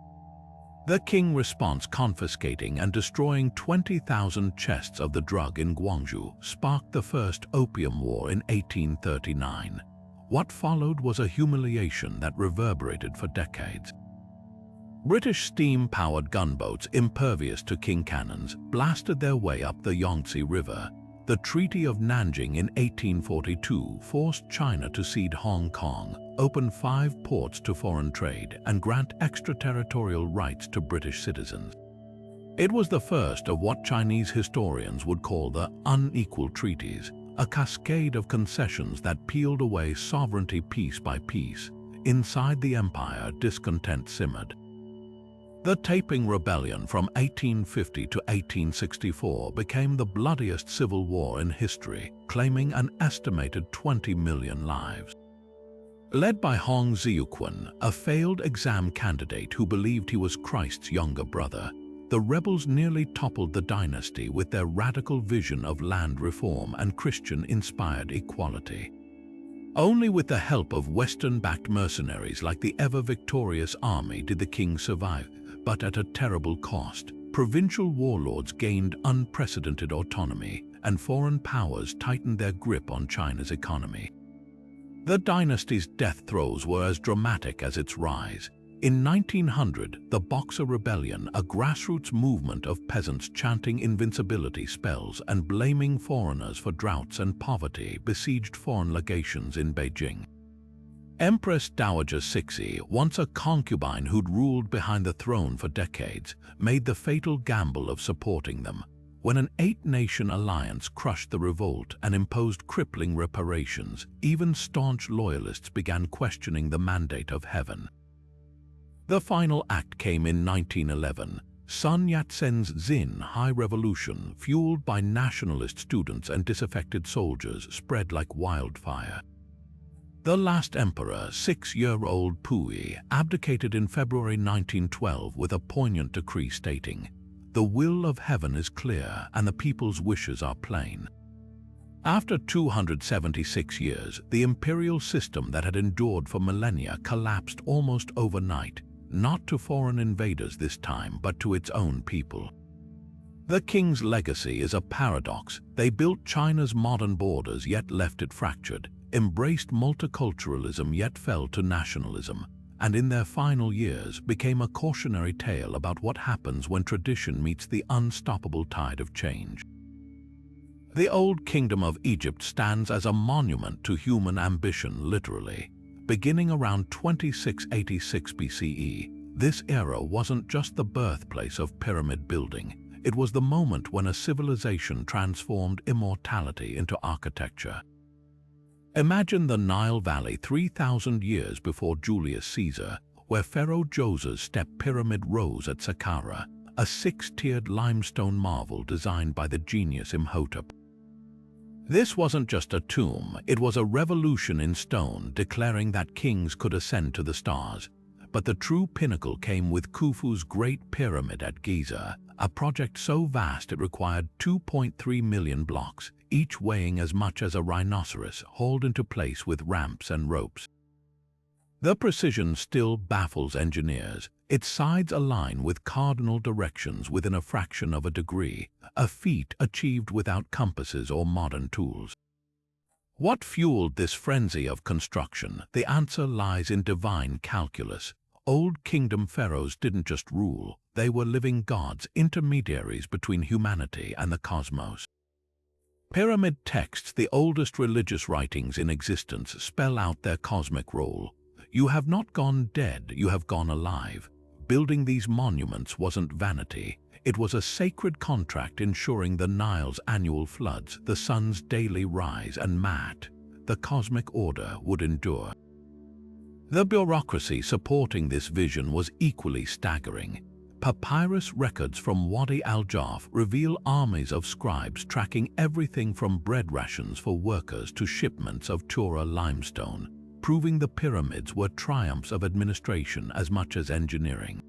Speaker 1: The Qing response, confiscating and destroying 20,000 chests of the drug in Guangzhou, sparked the First Opium War in 1839. What followed was a humiliation that reverberated for decades. British steam-powered gunboats, impervious to Qing cannons, blasted their way up the Yangtze River. The Treaty of Nanjing in 1842 forced China to cede Hong Kong, open 5 ports to foreign trade, and grant extraterritorial rights to British citizens. It was the first of what Chinese historians would call the unequal treaties, a cascade of concessions that peeled away sovereignty piece by piece. Inside the empire, discontent simmered. The Taiping Rebellion from 1850 to 1864 became the bloodiest civil war in history, claiming an estimated 20 million lives. Led by Hong Xiuquan, a failed exam candidate who believed he was Christ's younger brother, the rebels nearly toppled the dynasty with their radical vision of land reform and Christian-inspired equality. Only with the help of Western-backed mercenaries like the ever-victorious army did the Qing survive, but at a terrible cost. Provincial warlords gained unprecedented autonomy, and foreign powers tightened their grip on China's economy. The dynasty's death throes were as dramatic as its rise. In 1900, the Boxer Rebellion, a grassroots movement of peasants chanting invincibility spells and blaming foreigners for droughts and poverty, besieged foreign legations in Beijing. Empress Dowager Cixi, once a concubine who'd ruled behind the throne for decades, made the fatal gamble of supporting them. When an 8-nation alliance crushed the revolt and imposed crippling reparations, even staunch loyalists began questioning the mandate of heaven. The final act came in 1911. Sun Yat-sen's Xin High Revolution, fueled by nationalist students and disaffected soldiers, spread like wildfire. The last emperor, 6-year-old Pui, abdicated in February 1912 with a poignant decree stating, "The will of heaven is clear and the people's wishes are plain." After 276 years, the imperial system that had endured for millennia collapsed almost overnight, not to foreign invaders this time, but to its own people. The king's legacy is a paradox. They built China's modern borders yet left it fractured, embraced multiculturalism yet fell to nationalism, and in their final years became a cautionary tale about what happens when tradition meets the unstoppable tide of change. The Old Kingdom of Egypt stands as a monument to human ambition, literally. Beginning around 2686 BCE, this era wasn't just the birthplace of pyramid building. It was the moment when a civilization transformed immortality into architecture. Imagine the Nile Valley 3,000 years before Julius Caesar, where Pharaoh Djoser's step pyramid rose at Saqqara, a 6-tiered limestone marvel designed by the genius Imhotep. This wasn't just a tomb, it was a revolution in stone declaring that kings could ascend to the stars. But the true pinnacle came with Khufu's Great Pyramid at Giza, a project so vast it required 2.3 million blocks, each weighing as much as a rhinoceros, hauled into place with ramps and ropes. The precision still baffles engineers. Its sides align with cardinal directions within a fraction of a degree, a feat achieved without compasses or modern tools. What fueled this frenzy of construction? The answer lies in divine calculus. Old Kingdom pharaohs didn't just rule, they were living gods, intermediaries between humanity and the cosmos. Pyramid texts, the oldest religious writings in existence, spell out their cosmic role. You have not gone dead, you have gone alive. Building these monuments wasn't vanity, it was a sacred contract ensuring the Nile's annual floods, the sun's daily rise, and the cosmic order would endure. The bureaucracy supporting this vision was equally staggering. Papyrus records from Wadi al-Jarf reveal armies of scribes tracking everything from bread rations for workers to shipments of Tura limestone, proving the pyramids were triumphs of administration as much as engineering.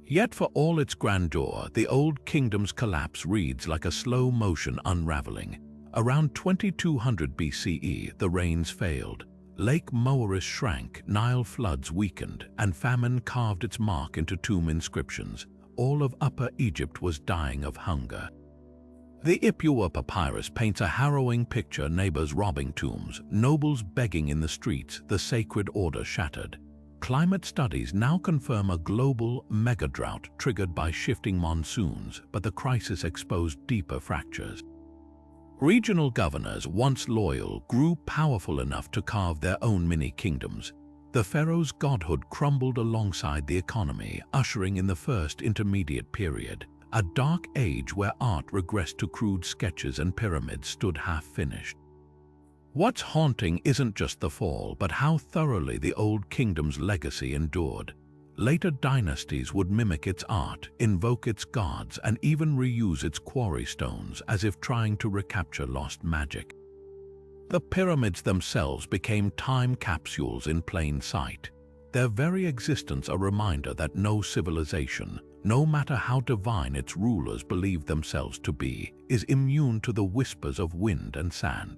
Speaker 1: Yet for all its grandeur, the Old Kingdom's collapse reads like a slow-motion unraveling. Around 2200 BCE, the rains failed. Lake Moeris shrank, Nile floods weakened, and famine carved its mark into tomb inscriptions. All of Upper Egypt was dying of hunger. The Ipuwer papyrus paints a harrowing picture: neighbors robbing tombs, nobles begging in the streets, the sacred order shattered. Climate studies now confirm a global megadrought triggered by shifting monsoons, but the crisis exposed deeper fractures. Regional governors, once loyal, grew powerful enough to carve their own mini-kingdoms. The pharaoh's godhood crumbled alongside the economy, ushering in the First Intermediate Period, a dark age where art regressed to crude sketches and pyramids stood half-finished. What's haunting isn't just the fall, but how thoroughly the Old Kingdom's legacy endured. Later dynasties would mimic its art, invoke its gods, and even reuse its quarry stones as if trying to recapture lost magic. The pyramids themselves became time capsules in plain sight. Their very existence a reminder that no civilization, no matter how divine its rulers believed themselves to be, is immune to the whispers of wind and sand.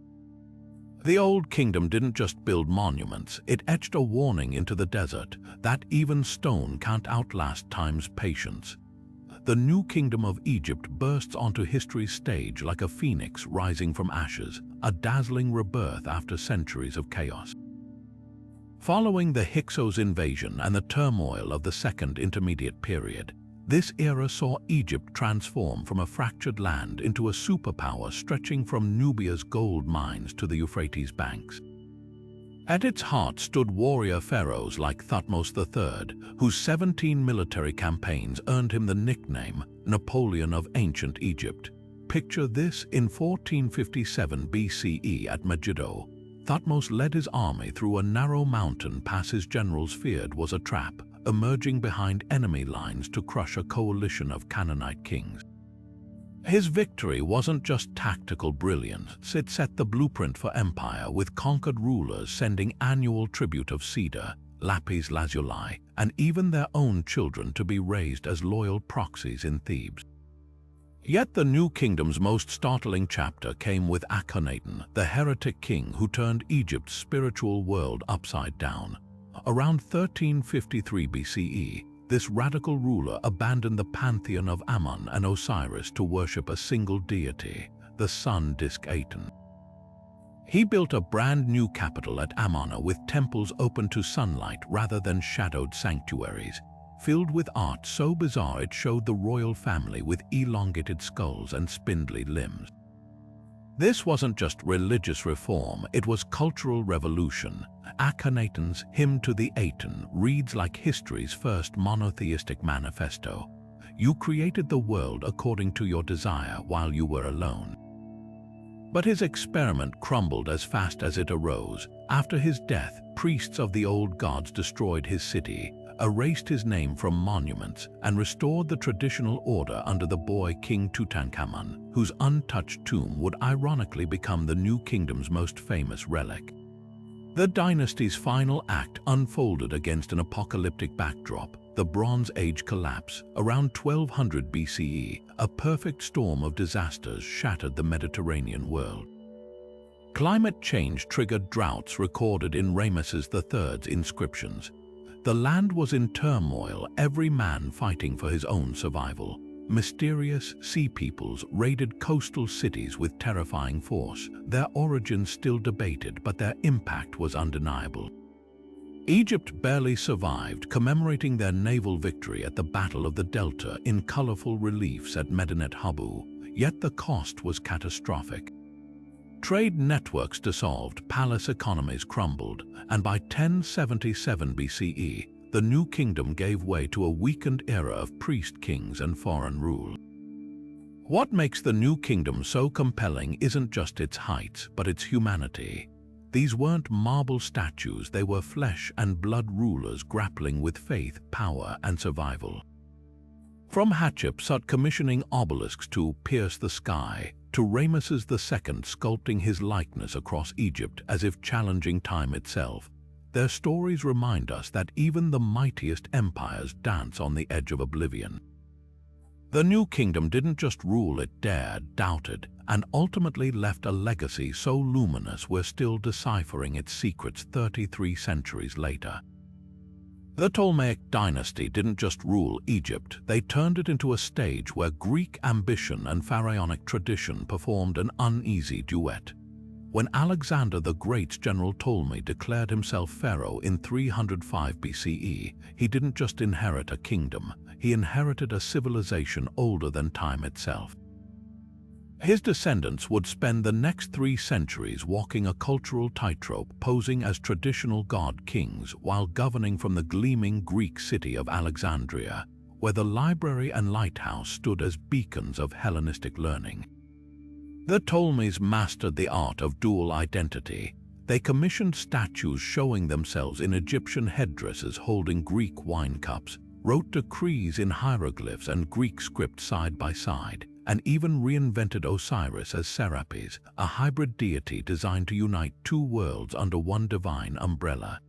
Speaker 1: The Old Kingdom didn't just build monuments, it etched a warning into the desert that even stone can't outlast time's patience. The New Kingdom of Egypt bursts onto history's stage like a phoenix rising from ashes, a dazzling rebirth after centuries of chaos. Following the Hyksos invasion and the turmoil of the Second Intermediate Period, this era saw Egypt transform from a fractured land into a superpower stretching from Nubia's gold mines to the Euphrates banks. At its heart stood warrior pharaohs like Thutmose III, whose 17 military campaigns earned him the nickname Napoleon of Ancient Egypt. Picture this: in 1457 BCE at Megiddo, Thutmose led his army through a narrow mountain pass his generals feared was a trap, emerging behind enemy lines to crush a coalition of Canaanite kings. His victory wasn't just tactical brilliance, it set the blueprint for empire, with conquered rulers sending annual tribute of cedar, lapis lazuli, and even their own children to be raised as loyal proxies in Thebes. Yet the new kingdom's most startling chapter came with Akhenaten, the heretic king who turned Egypt's spiritual world upside down. Around 1353 BCE, this radical ruler abandoned the pantheon of Ammon and Osiris to worship a single deity, the sun disk Aten. He built a brand new capital at Ammon with temples open to sunlight rather than shadowed sanctuaries, filled with art so bizarre it showed the royal family with elongated skulls and spindly limbs. This wasn't just religious reform, it was cultural revolution. Akhenaten's Hymn to the Aten reads like history's first monotheistic manifesto. You created the world according to your desire while you were alone. But his experiment crumbled as fast as it arose. After his death, priests of the old gods destroyed his city, erased his name from monuments, and restored the traditional order under the boy King Tutankhamun, whose untouched tomb would ironically become the new kingdom's most famous relic. The dynasty's final act unfolded against an apocalyptic backdrop. The Bronze Age collapse. Around 1200 BCE, a perfect storm of disasters shattered the Mediterranean world. Climate change triggered droughts recorded in Ramesses III's inscriptions. The land was in turmoil, every man fighting for his own survival. Mysterious sea peoples raided coastal cities with terrifying force. Their origins still debated, but their impact was undeniable. Egypt barely survived, commemorating their naval victory at the Battle of the Delta in colorful reliefs at Medinet Habu, yet the cost was catastrophic. Trade networks dissolved, palace economies crumbled, and by 1077 BCE, the new kingdom gave way to a weakened era of priest kings and foreign rule. What makes the new kingdom so compelling isn't just its heights, but its humanity. These weren't marble statues, they were flesh and blood rulers grappling with faith, power, and survival. From Hatshepsut commissioning obelisks to pierce the sky, to Ramesses II sculpting his likeness across Egypt as if challenging time itself, their stories remind us that even the mightiest empires dance on the edge of oblivion. The new kingdom didn't just rule, it dared, doubted, and ultimately left a legacy so luminous we're still deciphering its secrets 33 centuries later. The Ptolemaic dynasty didn't just rule Egypt, they turned it into a stage where Greek ambition and pharaonic tradition performed an uneasy duet. When Alexander the Great's general Ptolemy declared himself pharaoh in 305 BCE, he didn't just inherit a kingdom, he inherited a civilization older than time itself. His descendants would spend the next 3 centuries walking a cultural tightrope, posing as traditional god-kings while governing from the gleaming Greek city of Alexandria, where the library and lighthouse stood as beacons of Hellenistic learning. The Ptolemies mastered the art of dual identity. They commissioned statues showing themselves in Egyptian headdresses holding Greek wine cups, wrote decrees in hieroglyphs and Greek script side by side, and even reinvented Osiris as Serapis, a hybrid deity designed to unite 2 worlds under one divine umbrella.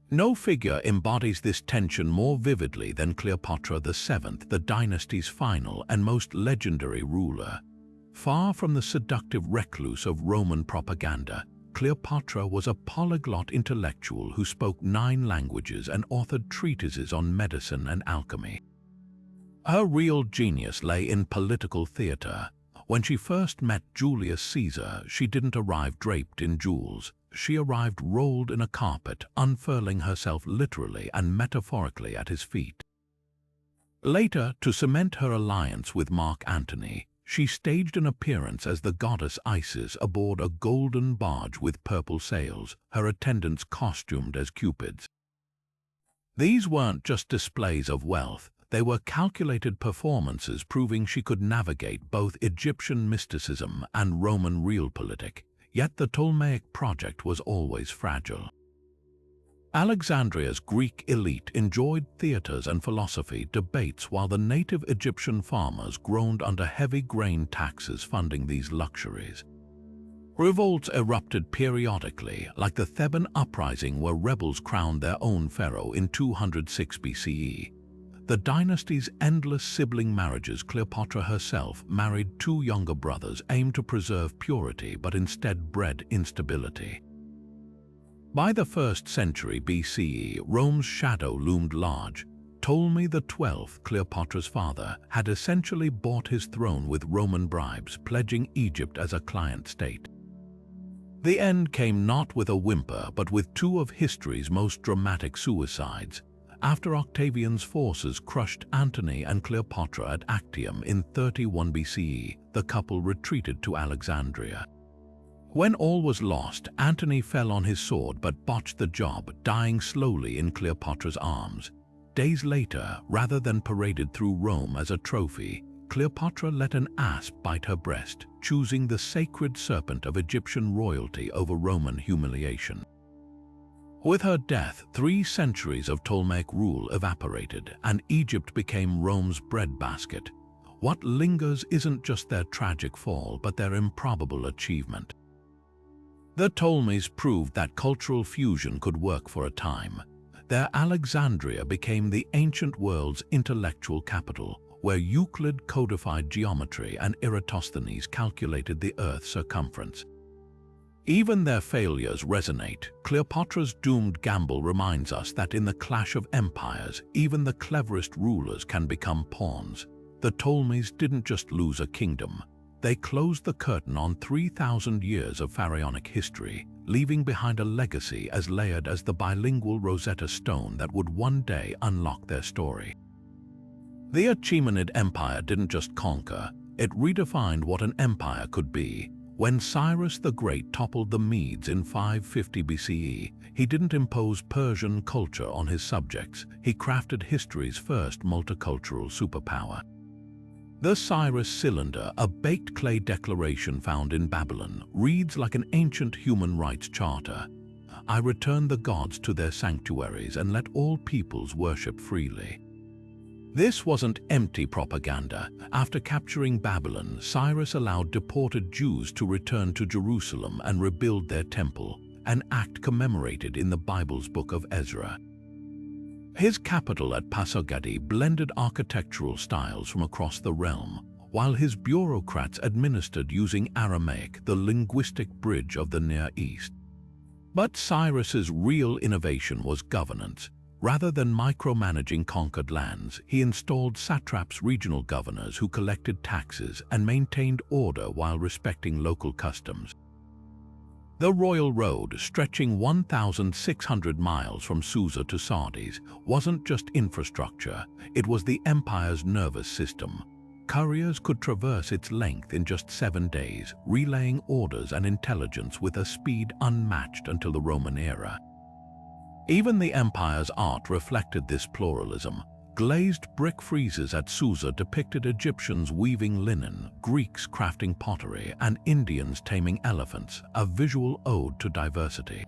Speaker 1: No figure embodies this tension more vividly than Cleopatra VII, the dynasty's final and most legendary ruler. Far from the seductive recluse of Roman propaganda, Cleopatra was a polyglot intellectual who spoke 9 languages and authored treatises on medicine and alchemy. Her real genius lay in political theater. When she first met Julius Caesar, she didn't arrive draped in jewels. She arrived rolled in a carpet, unfurling herself literally and metaphorically at his feet. Later, to cement her alliance with Mark Antony, she staged an appearance as the goddess Isis aboard a golden barge with purple sails, her attendants costumed as cupids. These weren't just displays of wealth, they were calculated performances proving she could navigate both Egyptian mysticism and Roman realpolitik, yet the Ptolemaic project was always fragile. Alexandria's Greek elite enjoyed theaters and philosophy debates while the native Egyptian farmers groaned under heavy grain taxes funding these luxuries. Revolts erupted periodically, like the Theban uprising where rebels crowned their own pharaoh in 206 BCE. The dynasty's endless sibling marriages. Cleopatra herself married two younger brothers aimed to preserve purity but instead bred instability. By the 1st century BCE, Rome's shadow loomed large. Ptolemy XII, Cleopatra's father, had essentially bought his throne with Roman bribes, pledging Egypt as a client state. The end came not with a whimper, but with two of history's most dramatic suicides. After Octavian's forces crushed Antony and Cleopatra at Actium in 31 BCE, the couple retreated to Alexandria. When all was lost, Antony fell on his sword but botched the job, dying slowly in Cleopatra's arms. Days later, rather than paraded through Rome as a trophy, Cleopatra let an asp bite her breast, choosing the sacred serpent of Egyptian royalty over Roman humiliation. With her death, 3 centuries of Ptolemaic rule evaporated, and Egypt became Rome's breadbasket. What lingers isn't just their tragic fall, but their improbable achievement. The Ptolemies proved that cultural fusion could work for a time. Their Alexandria became the ancient world's intellectual capital, where Euclid codified geometry and Eratosthenes calculated the Earth's circumference. Even their failures resonate. Cleopatra's doomed gamble reminds us that in the clash of empires, even the cleverest rulers can become pawns. The Ptolemies didn't just lose a kingdom. They closed the curtain on 3,000 years of pharaonic history, leaving behind a legacy as layered as the bilingual Rosetta Stone that would one day unlock their story. The Achaemenid Empire didn't just conquer, it redefined what an empire could be. When Cyrus the Great toppled the Medes in 550 BCE, he didn't impose Persian culture on his subjects, he crafted history's first multicultural superpower. The Cyrus Cylinder, a baked clay declaration found in Babylon, reads like an ancient human rights charter. I return the gods to their sanctuaries and let all peoples worship freely. This wasn't empty propaganda. After capturing Babylon, Cyrus allowed deported Jews to return to Jerusalem and rebuild their temple, an act commemorated in the Bible's book of Ezra. His capital at Pasargadae blended architectural styles from across the realm, while his bureaucrats administered using Aramaic, the linguistic bridge of the Near East. But Cyrus's real innovation was governance. Rather than micromanaging conquered lands, he installed satraps, regional governors who collected taxes and maintained order while respecting local customs. The Royal Road, stretching 1,600 miles from Susa to Sardis, wasn't just infrastructure, it was the empire's nervous system. Couriers could traverse its length in just 7 days, relaying orders and intelligence with a speed unmatched until the Roman era. Even the empire's art reflected this pluralism. Glazed brick friezes at Susa depicted Egyptians weaving linen, Greeks crafting pottery, and Indians taming elephants, a visual ode to diversity.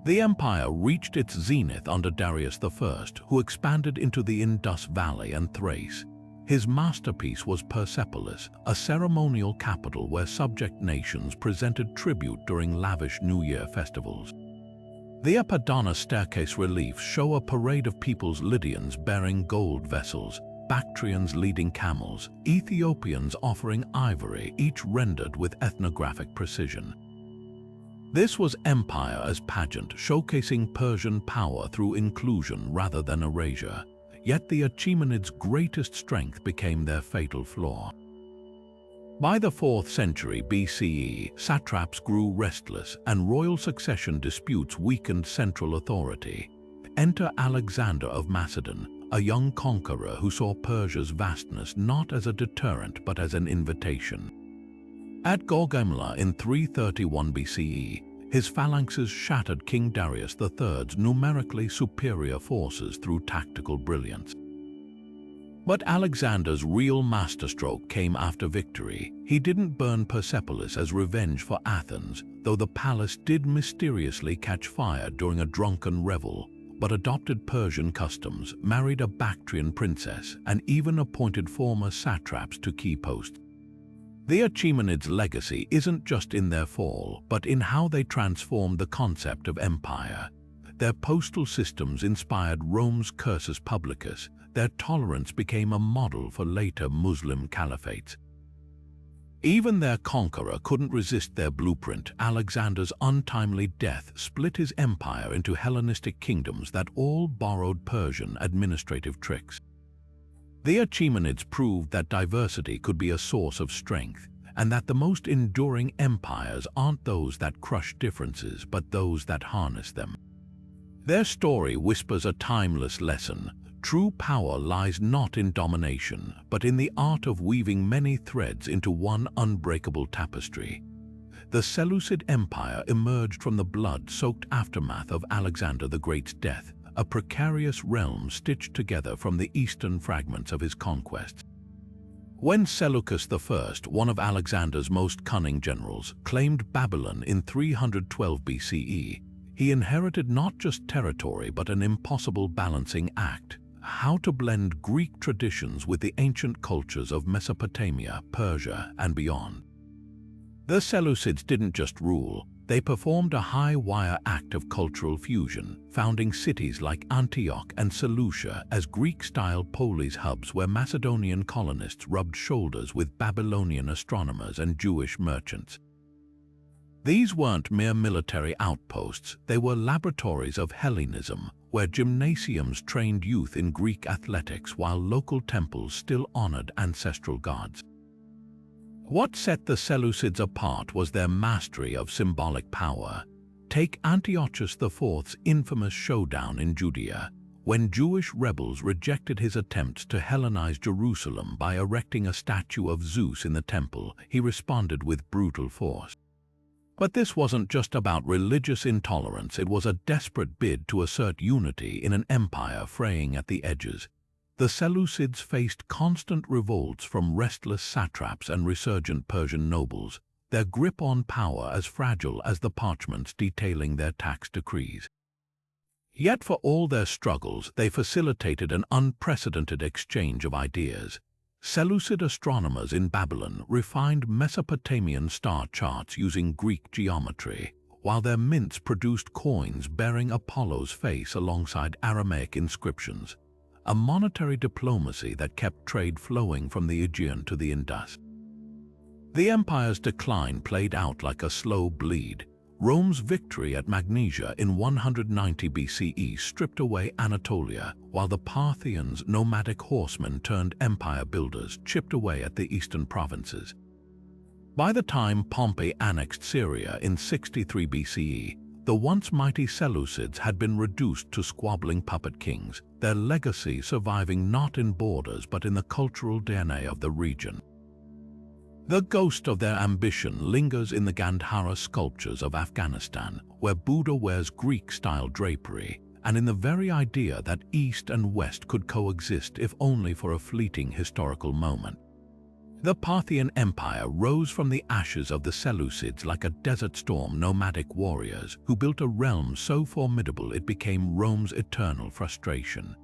Speaker 1: The empire reached its zenith under Darius I, who expanded into the Indus Valley and Thrace. His masterpiece was Persepolis, a ceremonial capital where subject nations presented tribute during lavish New Year festivals. The Apadana staircase reliefs show a parade of peoples: Lydians bearing gold vessels, Bactrians leading camels, Ethiopians offering ivory, each rendered with ethnographic precision. This was empire as pageant, showcasing Persian power through inclusion rather than erasure. Yet the Achaemenids' greatest strength became their fatal flaw. By the 4th century BCE, satraps grew restless and royal succession disputes weakened central authority. Enter Alexander of Macedon, a young conqueror who saw Persia's vastness not as a deterrent but as an invitation. At Gaugamela in 331 BCE, his phalanxes shattered King Darius III's numerically superior forces through tactical brilliance. But Alexander's real masterstroke came after victory. He didn't burn Persepolis as revenge for Athens, though the palace did mysteriously catch fire during a drunken revel, but adopted Persian customs, married a Bactrian princess, and even appointed former satraps to key posts. The Achaemenids' legacy isn't just in their fall, but in how they transformed the concept of empire. Their postal systems inspired Rome's cursus publicus. Their tolerance became a model for later Muslim caliphates. Even their conqueror couldn't resist their blueprint. Alexander's untimely death split his empire into Hellenistic kingdoms that all borrowed Persian administrative tricks. The Achaemenids proved that diversity could be a source of strength, and that the most enduring empires aren't those that crush differences, but those that harness them. Their story whispers a timeless lesson. True power lies not in domination, but in the art of weaving many threads into one unbreakable tapestry. The Seleucid Empire emerged from the blood-soaked aftermath of Alexander the Great's death, a precarious realm stitched together from the eastern fragments of his conquests. When Seleucus I, one of Alexander's most cunning generals, claimed Babylon in 312 BCE, he inherited not just territory but an impossible balancing act: how to blend Greek traditions with the ancient cultures of Mesopotamia, Persia, and beyond. The Seleucids didn't just rule, they performed a high-wire act of cultural fusion, founding cities like Antioch and Seleucia as Greek-style polis hubs where Macedonian colonists rubbed shoulders with Babylonian astronomers and Jewish merchants. These weren't mere military outposts, they were laboratories of Hellenism, where gymnasiums trained youth in Greek athletics while local temples still honored ancestral gods. What set the Seleucids apart was their mastery of symbolic power. Take Antiochus IV's infamous showdown in Judea, when Jewish rebels rejected his attempts to Hellenize Jerusalem by erecting a statue of Zeus in the temple. He responded with brutal force. But this wasn't just about religious intolerance, it was a desperate bid to assert unity in an empire fraying at the edges. The Seleucids faced constant revolts from restless satraps and resurgent Persian nobles, their grip on power as fragile as the parchments detailing their tax decrees. Yet for all their struggles, they facilitated an unprecedented exchange of ideas. Seleucid astronomers in Babylon refined Mesopotamian star charts using Greek geometry, while their mints produced coins bearing Apollo's face alongside Aramaic inscriptions, a monetary diplomacy that kept trade flowing from the Aegean to the Indus. The empire's decline played out like a slow bleed. Rome's victory at Magnesia in 190 BCE stripped away Anatolia, while the Parthians, nomadic horsemen turned empire builders, chipped away at the eastern provinces. By the time Pompey annexed Syria in 63 BCE, the once mighty Seleucids had been reduced to squabbling puppet kings, their legacy surviving not in borders but in the cultural DNA of the region. The ghost of their ambition lingers in the Gandhara sculptures of Afghanistan, where Buddha wears Greek-style drapery, and in the very idea that East and West could coexist if only for a fleeting historical moment. The Parthian Empire rose from the ashes of the Seleucids like a desert storm, nomadic warriors who built a realm so formidable it became Rome's eternal frustration.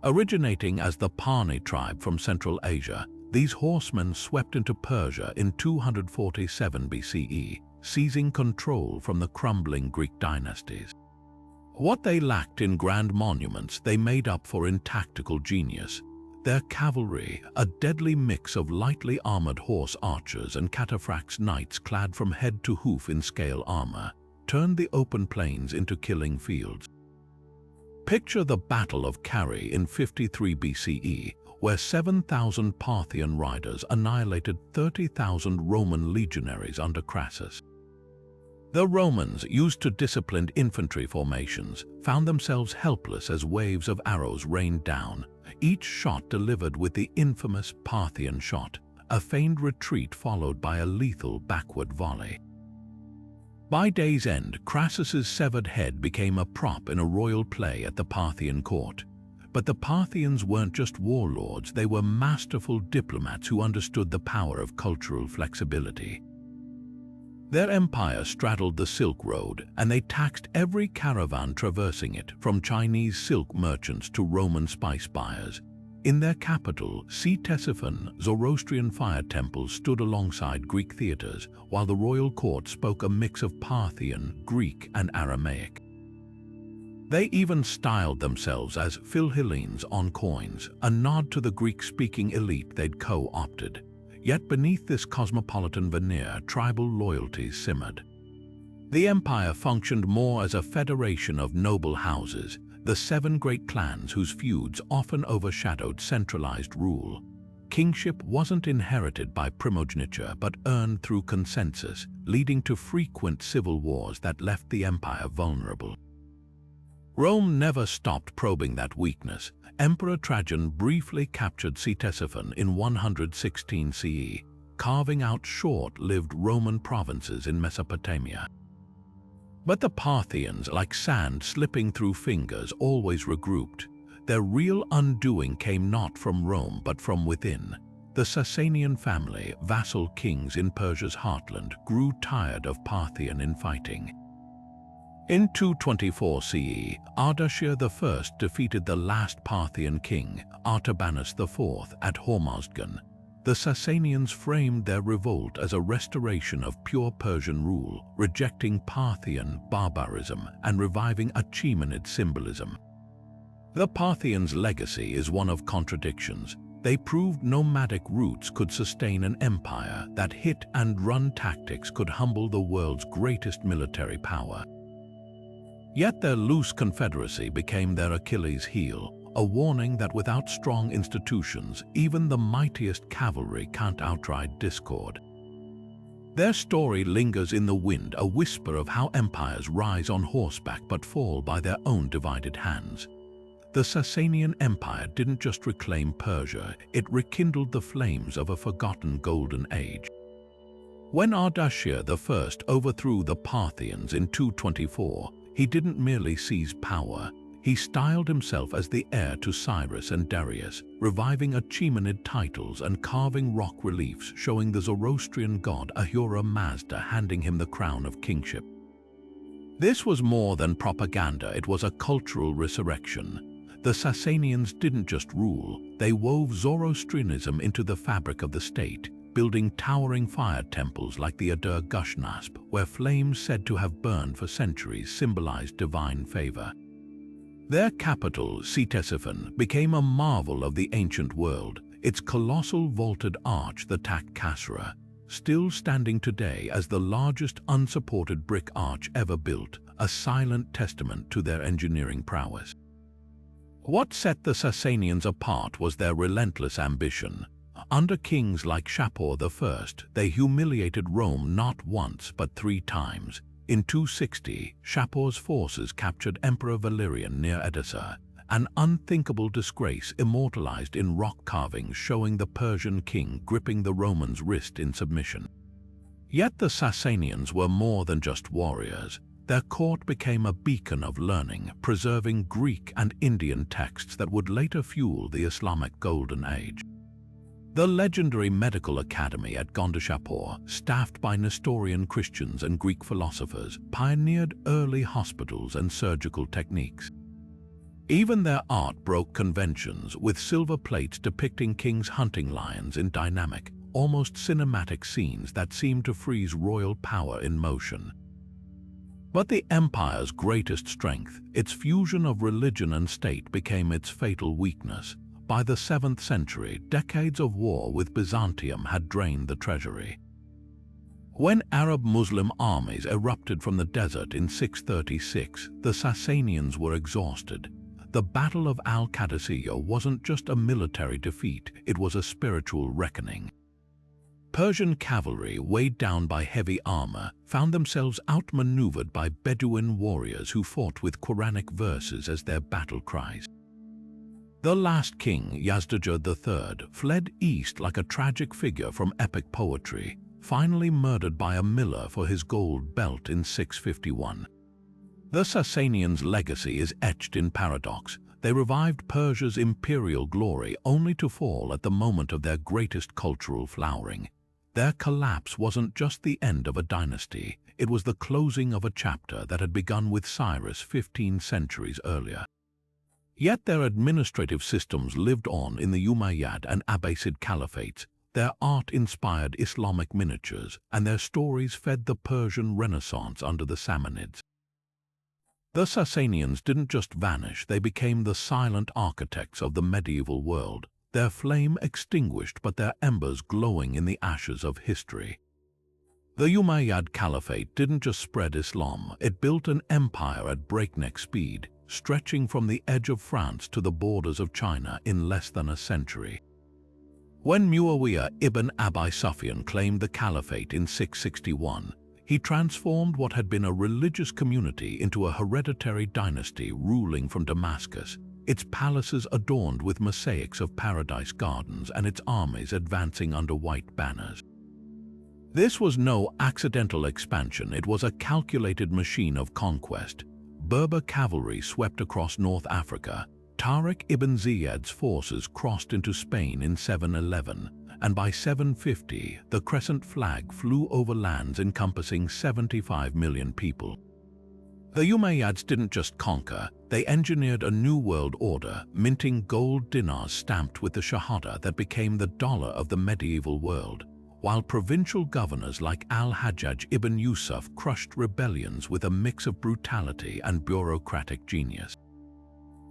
Speaker 1: Originating as the Parni tribe from Central Asia, these horsemen swept into Persia in 247 BCE, seizing control from the crumbling Greek dynasties. What they lacked in grand monuments, they made up for in tactical genius. Their cavalry, a deadly mix of lightly armored horse archers and cataphracts knights clad from head to hoof in scale armor, turned the open plains into killing fields. Picture the Battle of Carrhae in 53 BCE, where 7,000 Parthian riders annihilated 30,000 Roman legionaries under Crassus. The Romans, used to disciplined infantry formations, found themselves helpless as waves of arrows rained down, each shot delivered with the infamous Parthian shot, a feigned retreat followed by a lethal backward volley. By day's end, Crassus's severed head became a prop in a royal play at the Parthian court. But the Parthians weren't just warlords, they were masterful diplomats who understood the power of cultural flexibility. Their empire straddled the Silk Road, and they taxed every caravan traversing it, from Chinese silk merchants to Roman spice buyers. In their capital, Ctesiphon, Zoroastrian fire temples stood alongside Greek theaters, while the royal court spoke a mix of Parthian, Greek, and Aramaic. They even styled themselves as Philhellenes on coins, a nod to the Greek-speaking elite they'd co-opted. Yet beneath this cosmopolitan veneer, tribal loyalties simmered. The empire functioned more as a federation of noble houses, the 7 great clans whose feuds often overshadowed centralized rule. Kingship wasn't inherited by primogeniture but earned through consensus, leading to frequent civil wars that left the empire vulnerable. Rome never stopped probing that weakness. Emperor Trajan briefly captured Ctesiphon in 116 CE, carving out short-lived Roman provinces in Mesopotamia. But the Parthians, like sand slipping through fingers, always regrouped. Their real undoing came not from Rome but from within. The Sasanian family, vassal kings in Persia's heartland, grew tired of Parthian infighting. In 224 CE, Ardashir I defeated the last Parthian king, Artabanus IV, at Hormozgan. The Sasanians framed their revolt as a restoration of pure Persian rule, rejecting Parthian barbarism and reviving Achaemenid symbolism. The Parthians' legacy is one of contradictions. They proved nomadic roots could sustain an empire, that hit-and-run tactics could humble the world's greatest military power. Yet their loose confederacy became their Achilles' heel, a warning that without strong institutions, even the mightiest cavalry can't outride discord. Their story lingers in the wind, a whisper of how empires rise on horseback but fall by their own divided hands. The Sasanian Empire didn't just reclaim Persia, it rekindled the flames of a forgotten golden age. When Ardashir I overthrew the Parthians in 224, he didn't merely seize power, he styled himself as the heir to Cyrus and Darius, reviving Achaemenid titles and carving rock reliefs showing the Zoroastrian god Ahura Mazda handing him the crown of kingship. This was more than propaganda, it was a cultural resurrection. The Sasanians didn't just rule, they wove Zoroastrianism into the fabric of the state, building towering fire temples like the Adur Gushnasp, where flames said to have burned for centuries symbolized divine favor. Their capital, Ctesiphon, became a marvel of the ancient world, its colossal vaulted arch, the Tak Kasra, still standing today as the largest unsupported brick arch ever built, a silent testament to their engineering prowess. What set the Sasanians apart was their relentless ambition. Under kings like Shapur I, they humiliated Rome not once but 3 times. In 260, Shapur's forces captured Emperor Valerian near Edessa, an unthinkable disgrace immortalized in rock carvings showing the Persian king gripping the Roman's wrist in submission. Yet the Sasanians were more than just warriors. Their court became a beacon of learning, preserving Greek and Indian texts that would later fuel the Islamic Golden Age. The legendary medical academy at Gondeshapur, staffed by Nestorian Christians and Greek philosophers, pioneered early hospitals and surgical techniques. Even their art broke conventions, with silver plates depicting kings hunting lions in dynamic, almost cinematic scenes that seemed to freeze royal power in motion. But the empire's greatest strength, its fusion of religion and state, became its fatal weakness. By the 7th century, decades of war with Byzantium had drained the treasury. When Arab-Muslim armies erupted from the desert in 636, the Sasanians were exhausted. The Battle of Al-Qadisiyah wasn't just a military defeat, it was a spiritual reckoning. Persian cavalry, weighed down by heavy armor, found themselves outmaneuvered by Bedouin warriors who fought with Quranic verses as their battle cries. The last king, Yazdijerd III, fled east like a tragic figure from epic poetry, finally murdered by a miller for his gold belt in 651. The Sasanians' legacy is etched in paradox. They revived Persia's imperial glory only to fall at the moment of their greatest cultural flowering. Their collapse wasn't just the end of a dynasty, it was the closing of a chapter that had begun with Cyrus 15 centuries earlier. Yet their administrative systems lived on in the Umayyad and Abbasid caliphates. Their art inspired Islamic miniatures, and their stories fed the Persian Renaissance under the Samanids. The Sasanians didn't just vanish, they became the silent architects of the medieval world, their flame extinguished but their embers glowing in the ashes of history. The Umayyad Caliphate didn't just spread Islam, it built an empire at breakneck speed, stretching from the edge of France to the borders of China in less than a century. When Muawiyah ibn Abi Sufyan claimed the caliphate in 661, he transformed what had been a religious community into a hereditary dynasty ruling from Damascus, its palaces adorned with mosaics of paradise gardens and its armies advancing under white banners. This was no accidental expansion, it was a calculated machine of conquest. Berber cavalry swept across North Africa, Tariq ibn Ziyad's forces crossed into Spain in 711, and by 750 the crescent flag flew over lands encompassing 75 million people. The Umayyads didn't just conquer, they engineered a new world order, minting gold dinars stamped with the shahada that became the dollar of the medieval world, while provincial governors like al-Hajjaj ibn Yusuf crushed rebellions with a mix of brutality and bureaucratic genius.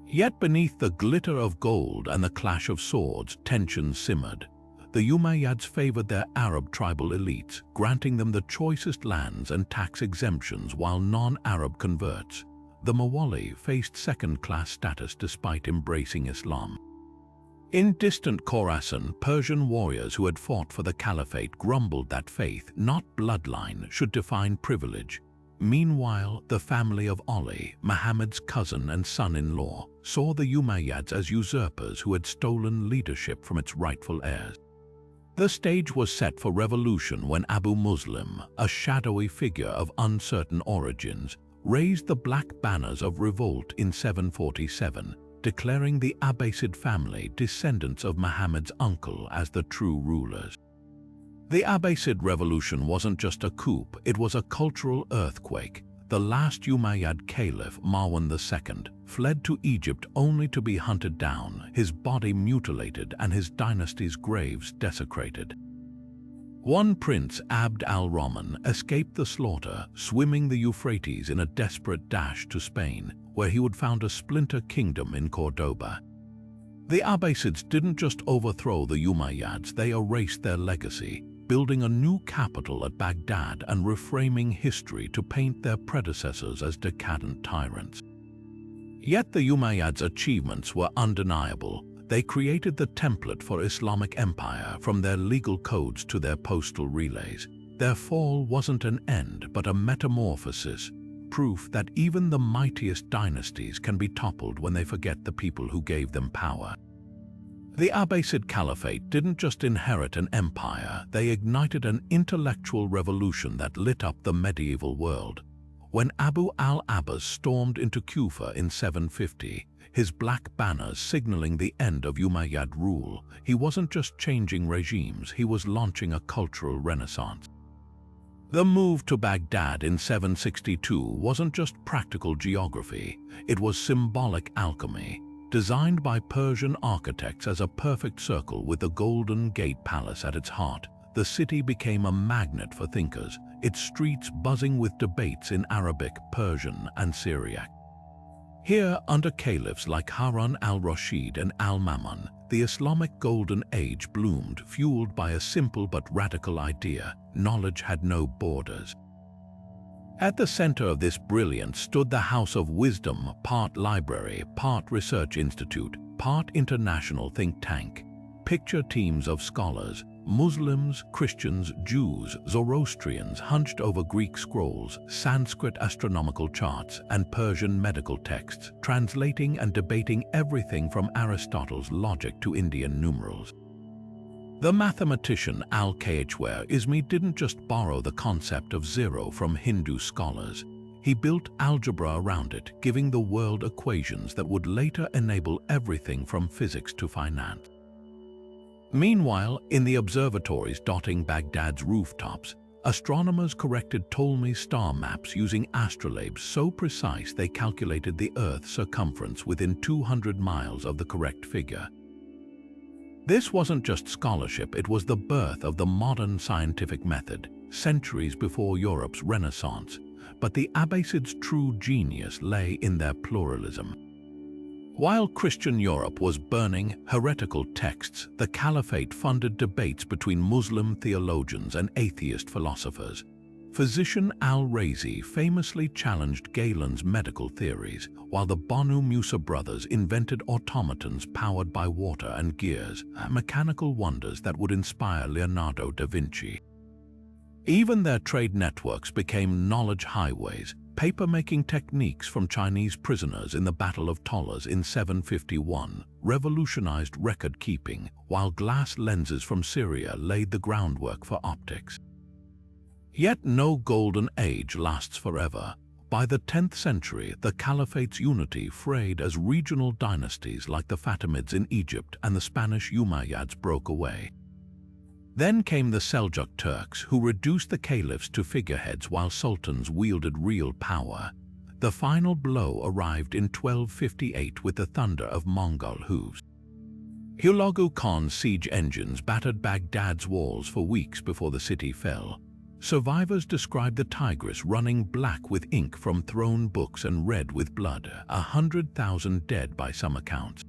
Speaker 1: Yet beneath the glitter of gold and the clash of swords, tensions simmered. The Umayyads favored their Arab tribal elites, granting them the choicest lands and tax exemptions while non-Arab converts, the Mawali, faced second-class status despite embracing Islam. In distant Khorasan, Persian warriors who had fought for the caliphate grumbled that faith, not bloodline, should define privilege. Meanwhile, the family of Ali, Muhammad's cousin and son-in-law, saw the Umayyads as usurpers who had stolen leadership from its rightful heirs. The stage was set for revolution when Abu Muslim, a shadowy figure of uncertain origins, raised the black banners of revolt in 747, declaring the Abbasid family, descendants of Muhammad's uncle, as the true rulers. The Abbasid revolution wasn't just a coup, it was a cultural earthquake. The last Umayyad caliph, Marwan II, fled to Egypt only to be hunted down, his body mutilated and his dynasty's graves desecrated. One prince, Abd al-Rahman, escaped the slaughter, swimming the Euphrates in a desperate dash to Spain, where he would found a splinter kingdom in Cordoba. The Abbasids didn't just overthrow the Umayyads, they erased their legacy, building a new capital at Baghdad and reframing history to paint their predecessors as decadent tyrants. Yet the Umayyads' achievements were undeniable. They created the template for Islamic empire, from their legal codes to their postal relays. Their fall wasn't an end, but a metamorphosis, proof that even the mightiest dynasties can be toppled when they forget the people who gave them power. The Abbasid Caliphate didn't just inherit an empire, they ignited an intellectual revolution that lit up the medieval world. When Abu al-Abbas stormed into Kufa in 750, his black banners signaling the end of Umayyad rule, he wasn't just changing regimes, he was launching a cultural renaissance. The move to Baghdad in 762 wasn't just practical geography, it was symbolic alchemy. Designed by Persian architects as a perfect circle with the Golden Gate Palace at its heart, the city became a magnet for thinkers, its streets buzzing with debates in Arabic, Persian, and Syriac. Here, under caliphs like Harun al-Rashid and al-Mamun, the Islamic Golden Age bloomed, fueled by a simple but radical idea: knowledge had no borders. At the center of this brilliance stood the House of Wisdom, part library, part research institute, part international think tank. Picture teams of scholars, Muslims, Christians, Jews, Zoroastrians hunched over Greek scrolls, Sanskrit astronomical charts, and Persian medical texts, translating and debating everything from Aristotle's logic to Indian numerals. The mathematician Al-Khwarizmi didn't just borrow the concept of zero from Hindu scholars. He built algebra around it, giving the world equations that would later enable everything from physics to finance. Meanwhile, in the observatories dotting Baghdad's rooftops, astronomers corrected Ptolemy's star maps using astrolabes so precise they calculated the Earth's circumference within 200 miles of the correct figure. This wasn't just scholarship, it was the birth of the modern scientific method, centuries before Europe's Renaissance. But the Abbasids' true genius lay in their pluralism. While Christian Europe was burning heretical texts, the Caliphate funded debates between Muslim theologians and atheist philosophers. Physician al-Razi famously challenged Galen's medical theories, while the Banu Musa brothers invented automatons powered by water and gears, mechanical wonders that would inspire Leonardo da Vinci. Even their trade networks became knowledge highways. Paper-making techniques from Chinese prisoners in the Battle of Tollas in 751 revolutionized record-keeping, while glass lenses from Syria laid the groundwork for optics. Yet no golden age lasts forever. By the 10th century, the Caliphate's unity frayed as regional dynasties like the Fatimids in Egypt and the Spanish Umayyads broke away. Then came the Seljuk Turks, who reduced the caliphs to figureheads while sultans wielded real power. The final blow arrived in 1258 with the thunder of Mongol hooves. Hulagu Khan's siege engines battered Baghdad's walls for weeks before the city fell. Survivors described the Tigris running black with ink from thrown books and red with blood, 100,000 dead by some accounts.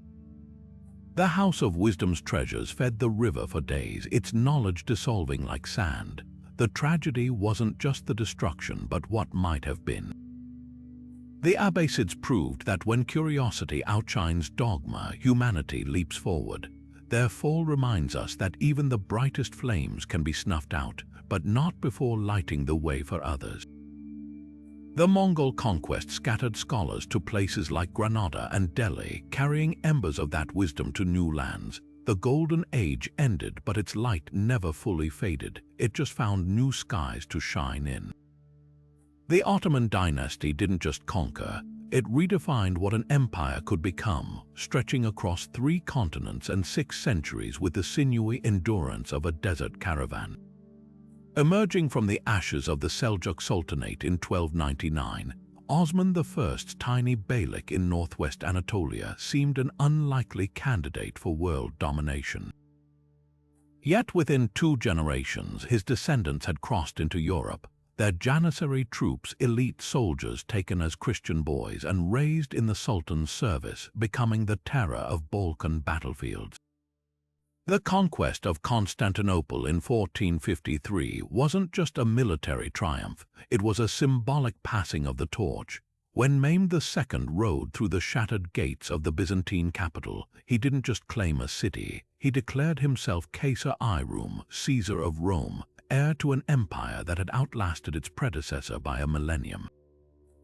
Speaker 1: The House of Wisdom's treasures fed the river for days, its knowledge dissolving like sand. The tragedy wasn't just the destruction, but what might have been. The Abbasids proved that when curiosity outshines dogma, humanity leaps forward. Their fall reminds us that even the brightest flames can be snuffed out, but not before lighting the way for others. The Mongol conquest scattered scholars to places like Granada and Delhi, carrying embers of that wisdom to new lands. The Golden Age ended, but its light never fully faded. It just found new skies to shine in. The Ottoman dynasty didn't just conquer, it redefined what an empire could become, stretching across 3 continents and 6 centuries with the sinewy endurance of a desert caravan. Emerging from the ashes of the Seljuk Sultanate in 1299, Osman I's tiny beylik in northwest Anatolia seemed an unlikely candidate for world domination. Yet within 2 generations, his descendants had crossed into Europe, their Janissary troops, elite soldiers taken as Christian boys and raised in the Sultan's service, becoming the terror of Balkan battlefields. The conquest of Constantinople in 1453 wasn't just a military triumph, it was a symbolic passing of the torch. When Mehmed II rode through the shattered gates of the Byzantine capital, he didn't just claim a city, he declared himself Caesar Irum, Caesar of Rome, heir to an empire that had outlasted its predecessor by a millennium.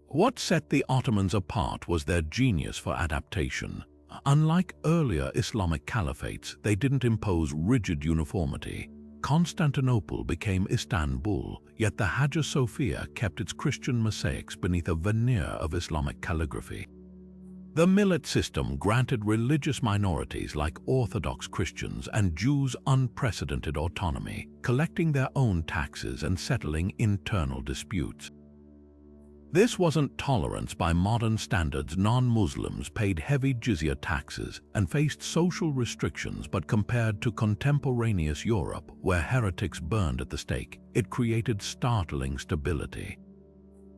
Speaker 1: What set the Ottomans apart was their genius for adaptation. Unlike earlier Islamic caliphates, they didn't impose rigid uniformity. Constantinople became Istanbul, yet the Hagia Sophia kept its Christian mosaics beneath a veneer of Islamic calligraphy. The millet system granted religious minorities like Orthodox Christians and Jews unprecedented autonomy, collecting their own taxes and settling internal disputes. This wasn't tolerance by modern standards. Non-Muslims paid heavy jizya taxes and faced social restrictions, but compared to contemporaneous Europe, where heretics burned at the stake, it created startling stability.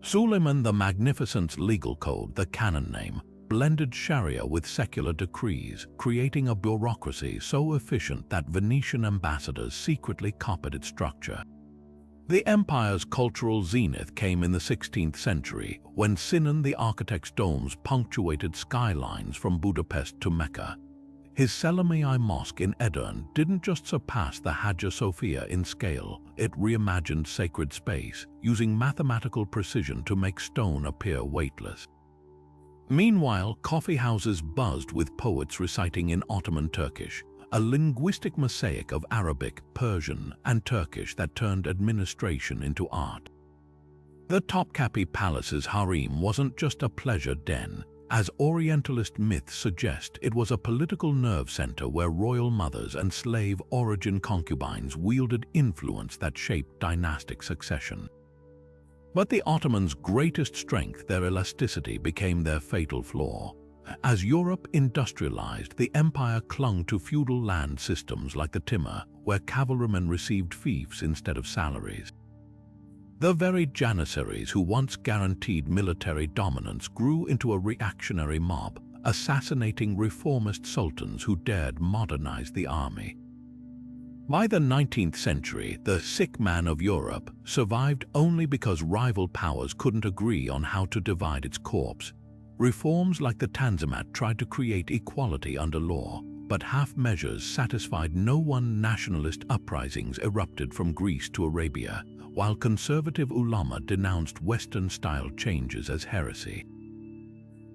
Speaker 1: Suleiman the Magnificent's legal code, the canon name, blended Sharia with secular decrees, creating a bureaucracy so efficient that Venetian ambassadors secretly copied its structure. The empire's cultural zenith came in the 16th century, when Sinan the architect's domes punctuated skylines from Budapest to Mecca. His Selamii Mosque in Edirne didn't just surpass the Hagia Sophia in scale, it reimagined sacred space, using mathematical precision to make stone appear weightless. Meanwhile, coffee houses buzzed with poets reciting in Ottoman Turkish, a linguistic mosaic of Arabic, Persian, and Turkish that turned administration into art. The Topkapi Palace's harem wasn't just a pleasure den. As Orientalist myths suggest, it was a political nerve center where royal mothers and slave-origin concubines wielded influence that shaped dynastic succession. But the Ottomans' greatest strength, their elasticity, became their fatal flaw. As Europe industrialized, the empire clung to feudal land systems like the Timur, where cavalrymen received fiefs instead of salaries. The very janissaries who once guaranteed military dominance grew into a reactionary mob, assassinating reformist sultans who dared modernize the army. By the 19th century, the sick man of Europe survived only because rival powers couldn't agree on how to divide its corpse. Reforms like the Tanzimat tried to create equality under law, but half measures satisfied no one. Nationalist uprisings erupted from Greece to Arabia, while conservative ulama denounced Western-style changes as heresy.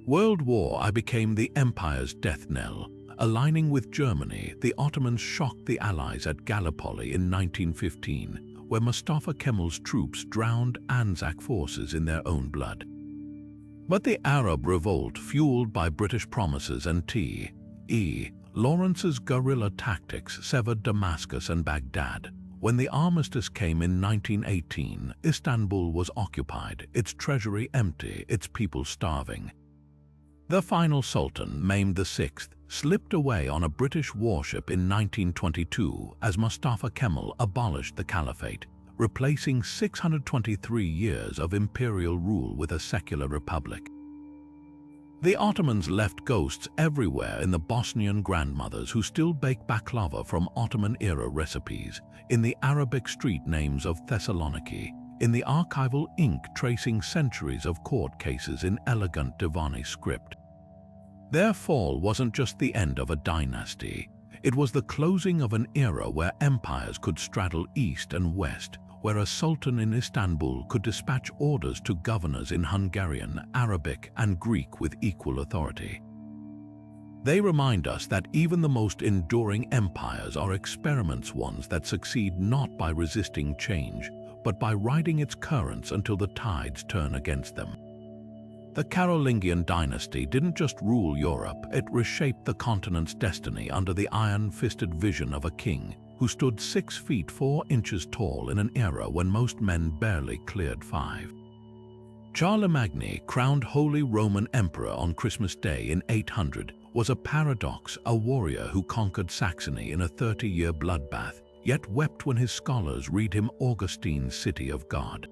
Speaker 1: World War I became the empire's death knell. Aligning with Germany, the Ottomans shocked the Allies at Gallipoli in 1915, where Mustafa Kemal's troops drowned Anzac forces in their own blood. But the Arab revolt, fueled by British promises and T.E. Lawrence's guerrilla tactics, severed Damascus and Baghdad. When the armistice came in 1918, Istanbul was occupied, its treasury empty, its people starving. The final sultan, Mehmed VI, slipped away on a British warship in 1922 as Mustafa Kemal abolished the caliphate, replacing 623 years of imperial rule with a secular republic. The Ottomans left ghosts everywhere in the Bosnian grandmothers who still bake baklava from Ottoman-era recipes, in the Arabic street names of Thessaloniki, in the archival ink tracing centuries of court cases in elegant Divani script. Their fall wasn't just the end of a dynasty. It was the closing of an era where empires could straddle east and west, where a sultan in Istanbul could dispatch orders to governors in Hungarian, Arabic, and Greek with equal authority. They remind us that even the most enduring empires are experiments, ones that succeed not by resisting change, but by riding its currents until the tides turn against them. The Carolingian dynasty didn't just rule Europe, it reshaped the continent's destiny under the iron-fisted vision of a king who stood 6 feet 4 inches tall in an era when most men barely cleared 5. Charlemagne, crowned Holy Roman Emperor on Christmas Day in 800, was a paradox, a warrior who conquered Saxony in a 30-year bloodbath, yet wept when his scholars read him Augustine's City of God.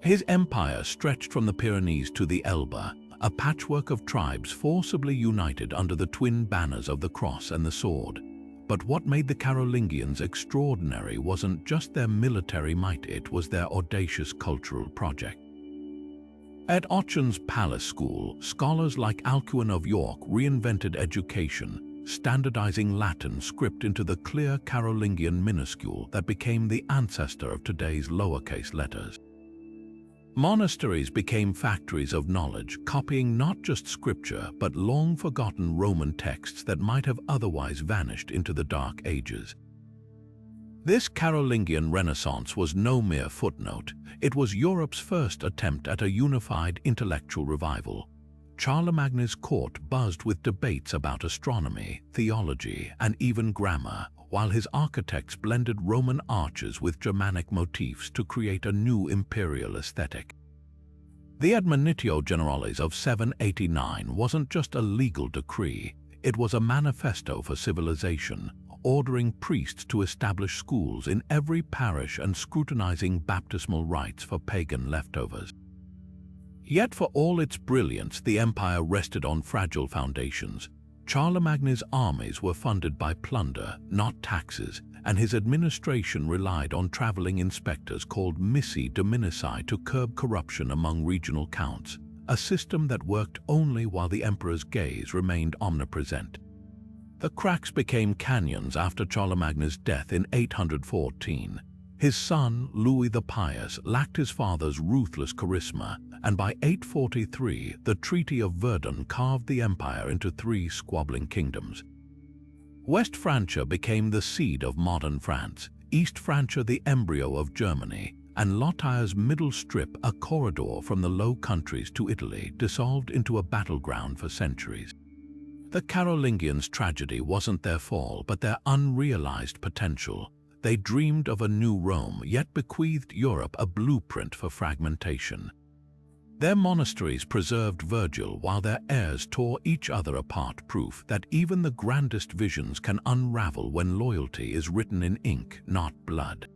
Speaker 1: His empire stretched from the Pyrenees to the Elbe, a patchwork of tribes forcibly united under the twin banners of the cross and the sword. But what made the Carolingians extraordinary wasn't just their military might, it was their audacious cultural project. At Auchin's Palace School, scholars like Alcuin of York reinvented education, standardizing Latin script into the clear Carolingian minuscule that became the ancestor of today's lowercase letters. Monasteries became factories of knowledge, copying not just scripture but long-forgotten Roman texts that might have otherwise vanished into the Dark Ages. This Carolingian Renaissance was no mere footnote. It was Europe's first attempt at a unified intellectual revival. Charlemagne's court buzzed with debates about astronomy, theology, and even grammar, while his architects blended Roman arches with Germanic motifs to create a new imperial aesthetic. The Admonitio Generales of 789 wasn't just a legal decree, it was a manifesto for civilization, ordering priests to establish schools in every parish and scrutinizing baptismal rites for pagan leftovers. Yet for all its brilliance, the empire rested on fragile foundations. Charlemagne's armies were funded by plunder, not taxes, and his administration relied on traveling inspectors called missi dominici to curb corruption among regional counts, a system that worked only while the emperor's gaze remained omnipresent. The cracks became canyons after Charlemagne's death in 814. His son, Louis the Pious, lacked his father's ruthless charisma, and by 843, the Treaty of Verdun carved the empire into 3 squabbling kingdoms. West Francia became the seed of modern France, East Francia the embryo of Germany, and Lothaire's middle strip, a corridor from the Low Countries to Italy, dissolved into a battleground for centuries. The Carolingians' tragedy wasn't their fall, but their unrealized potential. They dreamed of a new Rome, yet bequeathed Europe a blueprint for fragmentation. Their monasteries preserved Virgil while their heirs tore each other apart, proof that even the grandest visions can unravel when loyalty is written in ink, not blood.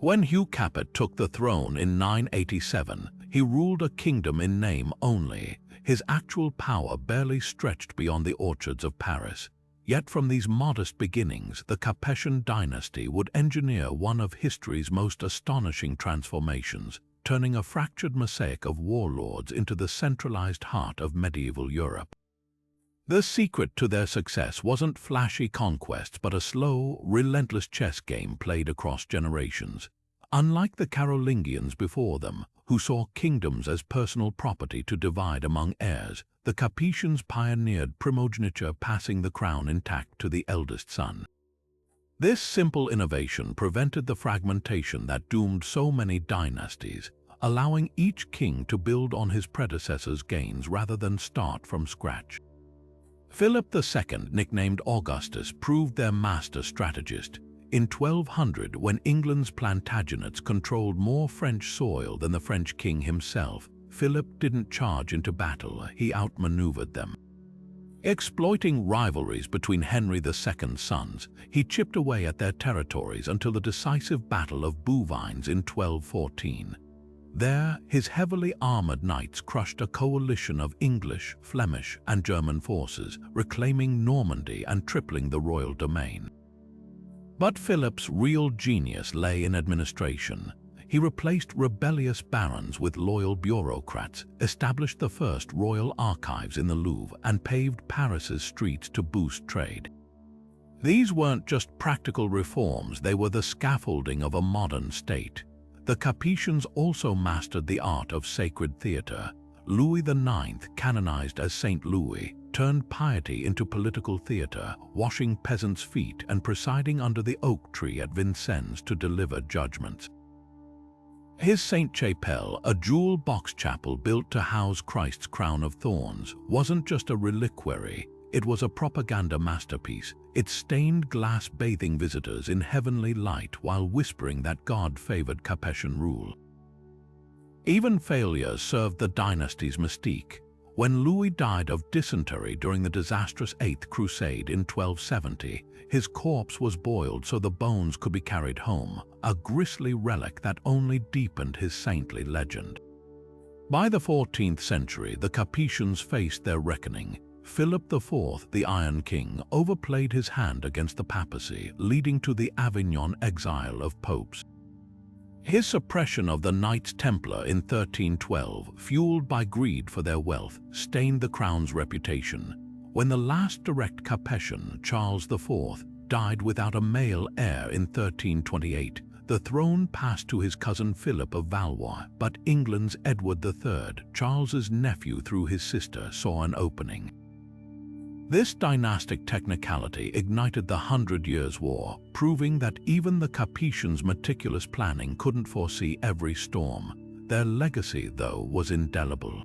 Speaker 1: When Hugh Capet took the throne in 987, he ruled a kingdom in name only. His actual power barely stretched beyond the orchards of Paris. Yet from these modest beginnings, the Capetian dynasty would engineer one of history's most astonishing transformations, turning a fractured mosaic of warlords into the centralized heart of medieval Europe. The secret to their success wasn't flashy conquests, but a slow, relentless chess game played across generations. Unlike the Carolingians before them, who saw kingdoms as personal property to divide among heirs, the Capetians pioneered primogeniture, passing the crown intact to the eldest son. This simple innovation prevented the fragmentation that doomed so many dynasties, allowing each king to build on his predecessor's gains rather than start from scratch. Philip II, nicknamed Augustus, proved their master strategist. In 1200, when England's Plantagenets controlled more French soil than the French king himself, Philip didn't charge into battle, he outmaneuvered them. Exploiting rivalries between Henry II's sons, he chipped away at their territories until the decisive Battle of Bouvines in 1214. There, his heavily armored knights crushed a coalition of English, Flemish, and German forces, reclaiming Normandy and tripling the royal domain. But Philip's real genius lay in administration. He replaced rebellious barons with loyal bureaucrats, established the first royal archives in the Louvre, and paved Paris's streets to boost trade. These weren't just practical reforms, they were the scaffolding of a modern state. The Capetians also mastered the art of sacred theater. Louis IX, canonized as Saint Louis, turned piety into political theater, washing peasants' feet and presiding under the oak tree at Vincennes to deliver judgments. His Sainte-Chapelle, a jewel box chapel built to house Christ's crown of thorns, wasn't just a reliquary, it was a propaganda masterpiece. It stained glass bathing visitors in heavenly light while whispering that God favored Capetian rule. Even failures served the dynasty's mystique. When Louis died of dysentery during the disastrous Eighth Crusade in 1270, his corpse was boiled so the bones could be carried home, a grisly relic that only deepened his saintly legend. By the 14th century, the Capetians faced their reckoning. Philip IV, the Iron King, overplayed his hand against the papacy, leading to the Avignon exile of popes. His suppression of the Knights Templar in 1312, fueled by greed for their wealth, stained the crown's reputation. When the last direct Capetian, Charles IV, died without a male heir in 1328, the throne passed to his cousin Philip of Valois, but England's Edward III, Charles's nephew through his sister, saw an opening. This dynastic technicality ignited the Hundred Years' War, proving that even the Capetians' meticulous planning couldn't foresee every storm. Their legacy, though, was indelible.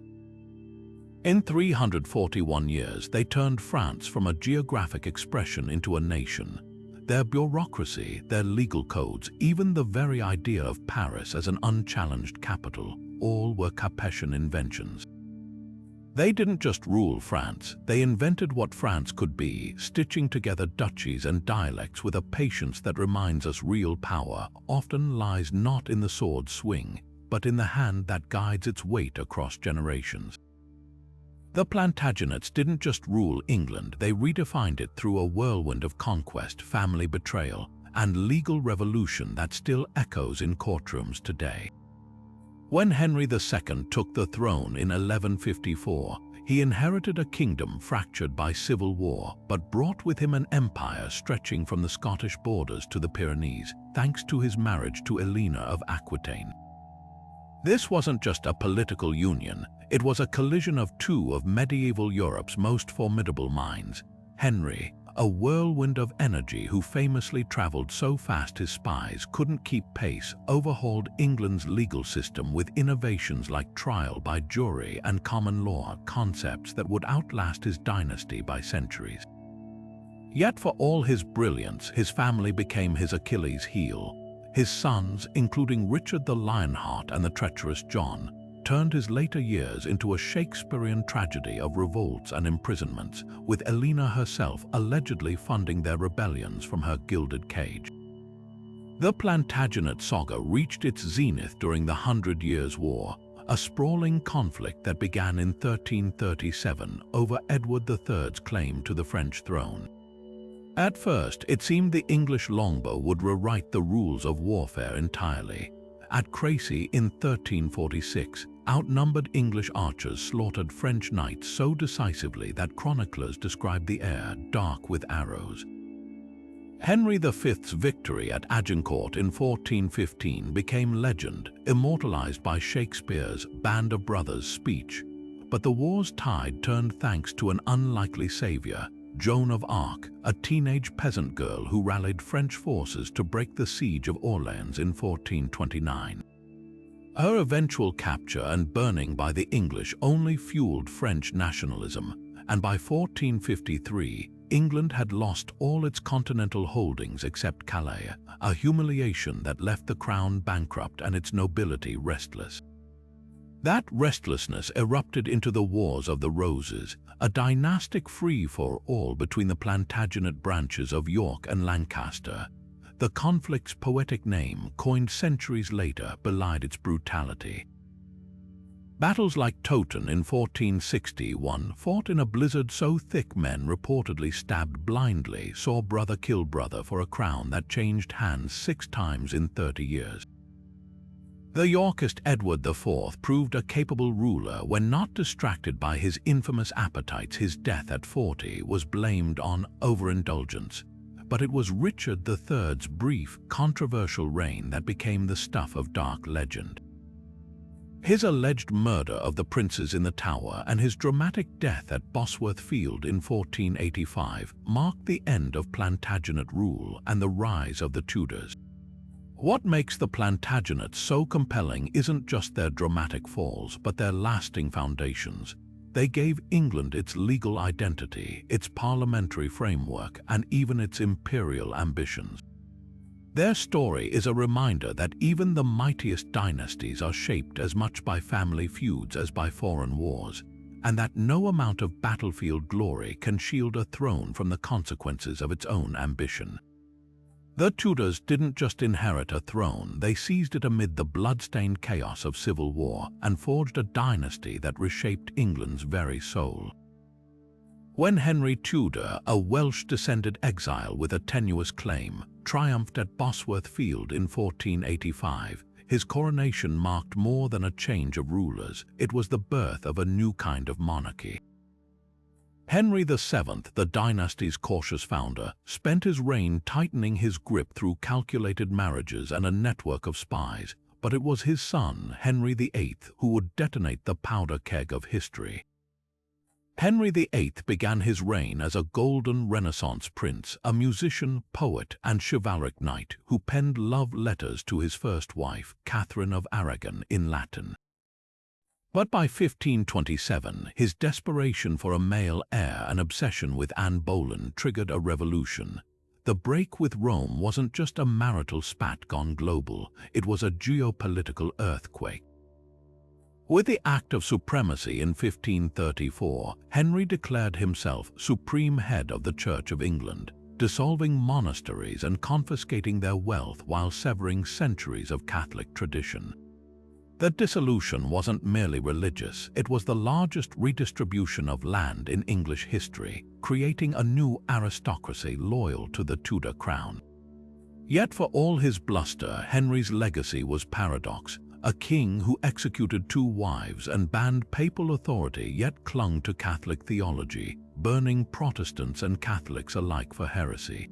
Speaker 1: In 341 years, they turned France from a geographic expression into a nation. Their bureaucracy, their legal codes, even the very idea of Paris as an unchallenged capital, all were Capetian inventions. They didn't just rule France, they invented what France could be, stitching together duchies and dialects with a patience that reminds us real power often lies not in the sword's swing, but in the hand that guides its weight across generations. The Plantagenets didn't just rule England, they redefined it through a whirlwind of conquest, family betrayal, and legal revolution that still echoes in courtrooms today. When Henry II took the throne in 1154, he inherited a kingdom fractured by civil war, but brought with him an empire stretching from the Scottish borders to the Pyrenees, thanks to his marriage to Helena of Aquitaine. This wasn't just a political union, it was a collision of two of medieval Europe's most formidable minds. Henry, a whirlwind of energy who famously traveled so fast his spies couldn't keep pace, overhauled England's legal system with innovations like trial by jury and common law, concepts that would outlast his dynasty by centuries. Yet for all his brilliance, his family became his Achilles' heel. His sons, including Richard the Lionheart and the treacherous John, turned his later years into a Shakespearean tragedy of revolts and imprisonments, with Elena herself allegedly funding their rebellions from her gilded cage. The Plantagenet saga reached its zenith during the 100 Years' War, a sprawling conflict that began in 1337 over Edward III's claim to the French throne. At first, it seemed the English longbow would rewrite the rules of warfare entirely. At Crécy in 1346, outnumbered English archers slaughtered French knights so decisively that chroniclers described the air dark with arrows. Henry V's victory at Agincourt in 1415 became legend, immortalized by Shakespeare's Band of Brothers speech. But the war's tide turned thanks to an unlikely savior, Joan of Arc, a teenage peasant girl who rallied French forces to break the siege of Orleans in 1429. Her eventual capture and burning by the English only fueled French nationalism, and by 1453, England had lost all its continental holdings except Calais, a humiliation that left the crown bankrupt and its nobility restless. That restlessness erupted into the Wars of the Roses, a dynastic free-for-all between the Plantagenet branches of York and Lancaster. The conflict's poetic name, coined centuries later, belied its brutality. Battles like Towton in 1461, fought in a blizzard so thick men reportedly stabbed blindly, saw brother kill brother for a crown that changed hands 6 times in 30 years. The Yorkist Edward IV proved a capable ruler when not distracted by his infamous appetites. His death at 40 was blamed on overindulgence, but it was Richard III's brief, controversial reign that became the stuff of dark legend. His alleged murder of the princes in the Tower and his dramatic death at Bosworth Field in 1485 marked the end of Plantagenet rule and the rise of the Tudors. What makes the Plantagenets so compelling isn't just their dramatic falls, but their lasting foundations. They gave England its legal identity, its parliamentary framework, and even its imperial ambitions. Their story is a reminder that even the mightiest dynasties are shaped as much by family feuds as by foreign wars, and that no amount of battlefield glory can shield a throne from the consequences of its own ambition. The Tudors didn't just inherit a throne, they seized it amid the blood-stained chaos of civil war and forged a dynasty that reshaped England's very soul. When Henry Tudor, a Welsh-descended exile with a tenuous claim, triumphed at Bosworth Field in 1485, his coronation marked more than a change of rulers. It was the birth of a new kind of monarchy. Henry VII, the dynasty's cautious founder, spent his reign tightening his grip through calculated marriages and a network of spies, but it was his son, Henry VIII, who would detonate the powder keg of history. Henry VIII began his reign as a golden Renaissance prince, a musician, poet, and chivalric knight who penned love letters to his first wife, Catherine of Aragon, in Latin. But by 1527, his desperation for a male heir and obsession with Anne Boleyn triggered a revolution. The break with Rome wasn't just a marital spat gone global, it was a geopolitical earthquake. With the Act of Supremacy in 1534, Henry declared himself supreme head of the Church of England, dissolving monasteries and confiscating their wealth while severing centuries of Catholic tradition. The dissolution wasn't merely religious, it was the largest redistribution of land in English history, creating a new aristocracy loyal to the Tudor crown. Yet for all his bluster, Henry's legacy was paradox. A king who executed 2 wives and banned papal authority yet clung to Catholic theology, burning Protestants and Catholics alike for heresy.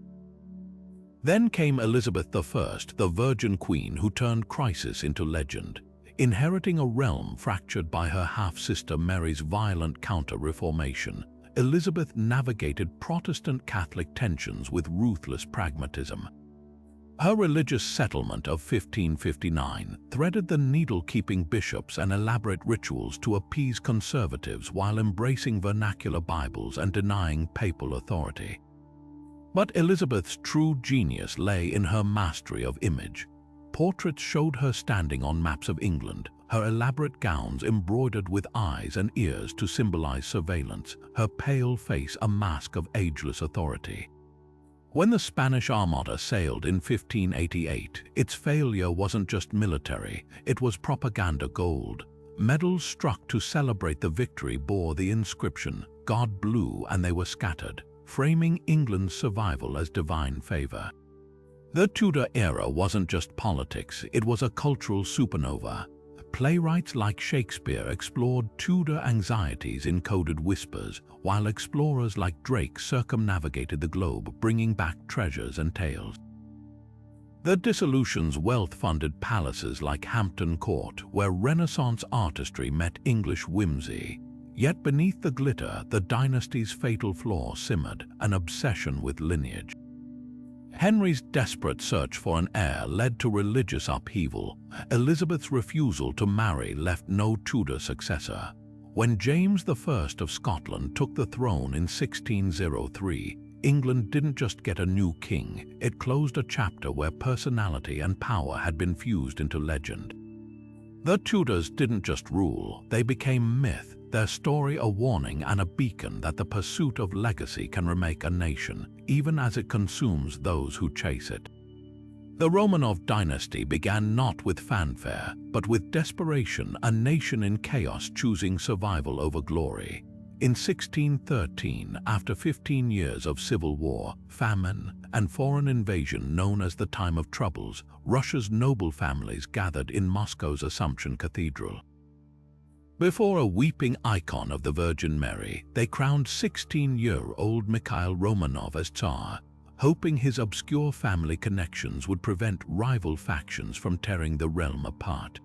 Speaker 1: Then came Elizabeth I, the Virgin Queen who turned crisis into legend. Inheriting a realm fractured by her half-sister Mary's violent counter-reformation, Elizabeth navigated Protestant Catholic tensions with ruthless pragmatism. Her religious settlement of 1559 threaded the needle, keeping bishops and elaborate rituals to appease conservatives while embracing vernacular Bibles and denying papal authority. But Elizabeth's true genius lay in her mastery of image. Portraits showed her standing on maps of England, her elaborate gowns embroidered with eyes and ears to symbolize surveillance, her pale face a mask of ageless authority. When the Spanish Armada sailed in 1588, its failure wasn't just military, it was propaganda gold. Medals struck to celebrate the victory bore the inscription, "God blew and they were scattered," framing England's survival as divine favor. The Tudor era wasn't just politics, it was a cultural supernova. Playwrights like Shakespeare explored Tudor anxieties in coded whispers, while explorers like Drake circumnavigated the globe, bringing back treasures and tales. The dissolution's wealth-funded palaces like Hampton Court, where Renaissance artistry met English whimsy. Yet beneath the glitter, the dynasty's fatal flaw simmered, an obsession with lineage. Henry's desperate search for an heir led to religious upheaval. Elizabeth's refusal to marry left no Tudor successor. When James I of Scotland took the throne in 1603, England didn't just get a new king, it closed a chapter where personality and power had been fused into legend. The Tudors didn't just rule, they became myth, their story a warning and a beacon that the pursuit of legacy can remake a nation, even as it consumes those who chase it. The Romanov dynasty began not with fanfare, but with desperation, a nation in chaos choosing survival over glory. In 1613, after 15 years of civil war, famine, and foreign invasion known as the Time of Troubles, Russia's noble families gathered in Moscow's Assumption Cathedral. Before a weeping icon of the Virgin Mary, they crowned 16-year-old Mikhail Romanov as Tsar, hoping his obscure family connections would prevent rival factions from tearing the realm apart.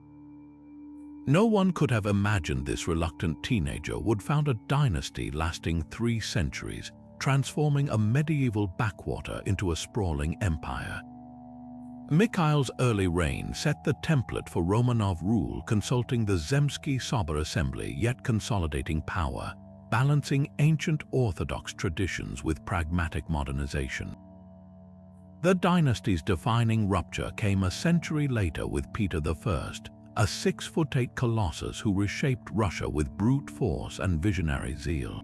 Speaker 1: No one could have imagined this reluctant teenager would found a dynasty lasting 3 centuries, transforming a medieval backwater into a sprawling empire. Mikhail's early reign set the template for Romanov rule, consulting the Zemsky Sober Assembly yet consolidating power, balancing ancient Orthodox traditions with pragmatic modernization. The dynasty's defining rupture came a century later with Peter I, a 6'8" colossus who reshaped Russia with brute force and visionary zeal.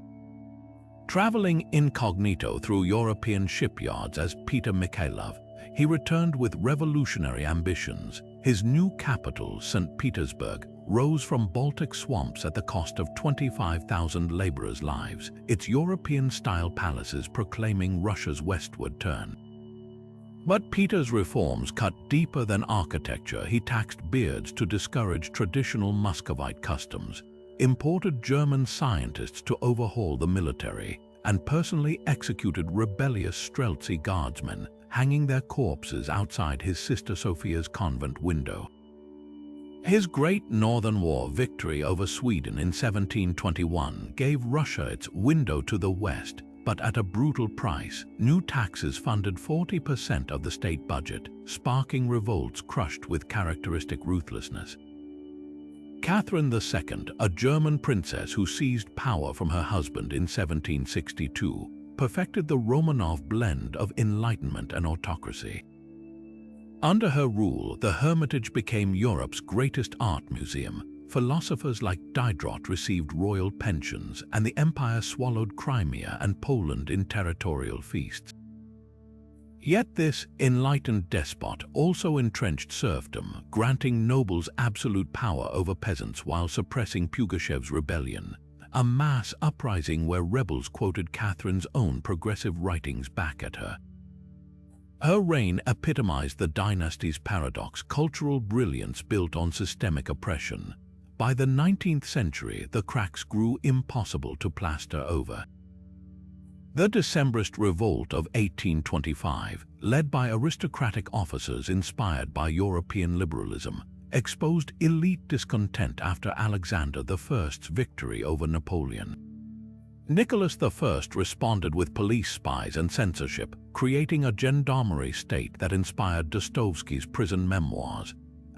Speaker 1: Traveling incognito through European shipyards as Peter Mikhailov, he returned with revolutionary ambitions. His new capital, St. Petersburg, rose from Baltic swamps at the cost of 25,000 laborers' lives, its European-style palaces proclaiming Russia's westward turn. But Peter's reforms cut deeper than architecture. He taxed beards to discourage traditional Muscovite customs, imported German scientists to overhaul the military, and personally executed rebellious Streltsy guardsmen, hanging their corpses outside his sister Sophia's convent window. His Great Northern War victory over Sweden in 1721 gave Russia its window to the west, but at a brutal price. New taxes funded 40% of the state budget, sparking revolts crushed with characteristic ruthlessness. Catherine II, a German princess who seized power from her husband in 1762, perfected the Romanov blend of enlightenment and autocracy. Under her rule, the Hermitage became Europe's greatest art museum. Philosophers like Diderot received royal pensions, and the empire swallowed Crimea and Poland in territorial feasts. Yet this enlightened despot also entrenched serfdom, granting nobles absolute power over peasants while suppressing Pugachev's rebellion, a mass uprising where rebels quoted Catherine's own progressive writings back at her. Her reign epitomized the dynasty's paradox, cultural brilliance built on systemic oppression. By the 19th century, the cracks grew impossible to plaster over. The Decembrist Revolt of 1825, led by aristocratic officers inspired by European liberalism, exposed elite discontent after Alexander I's victory over Napoleon. Nicholas I responded with police spies and censorship, creating a gendarmerie state that inspired Dostoevsky's prison memoirs.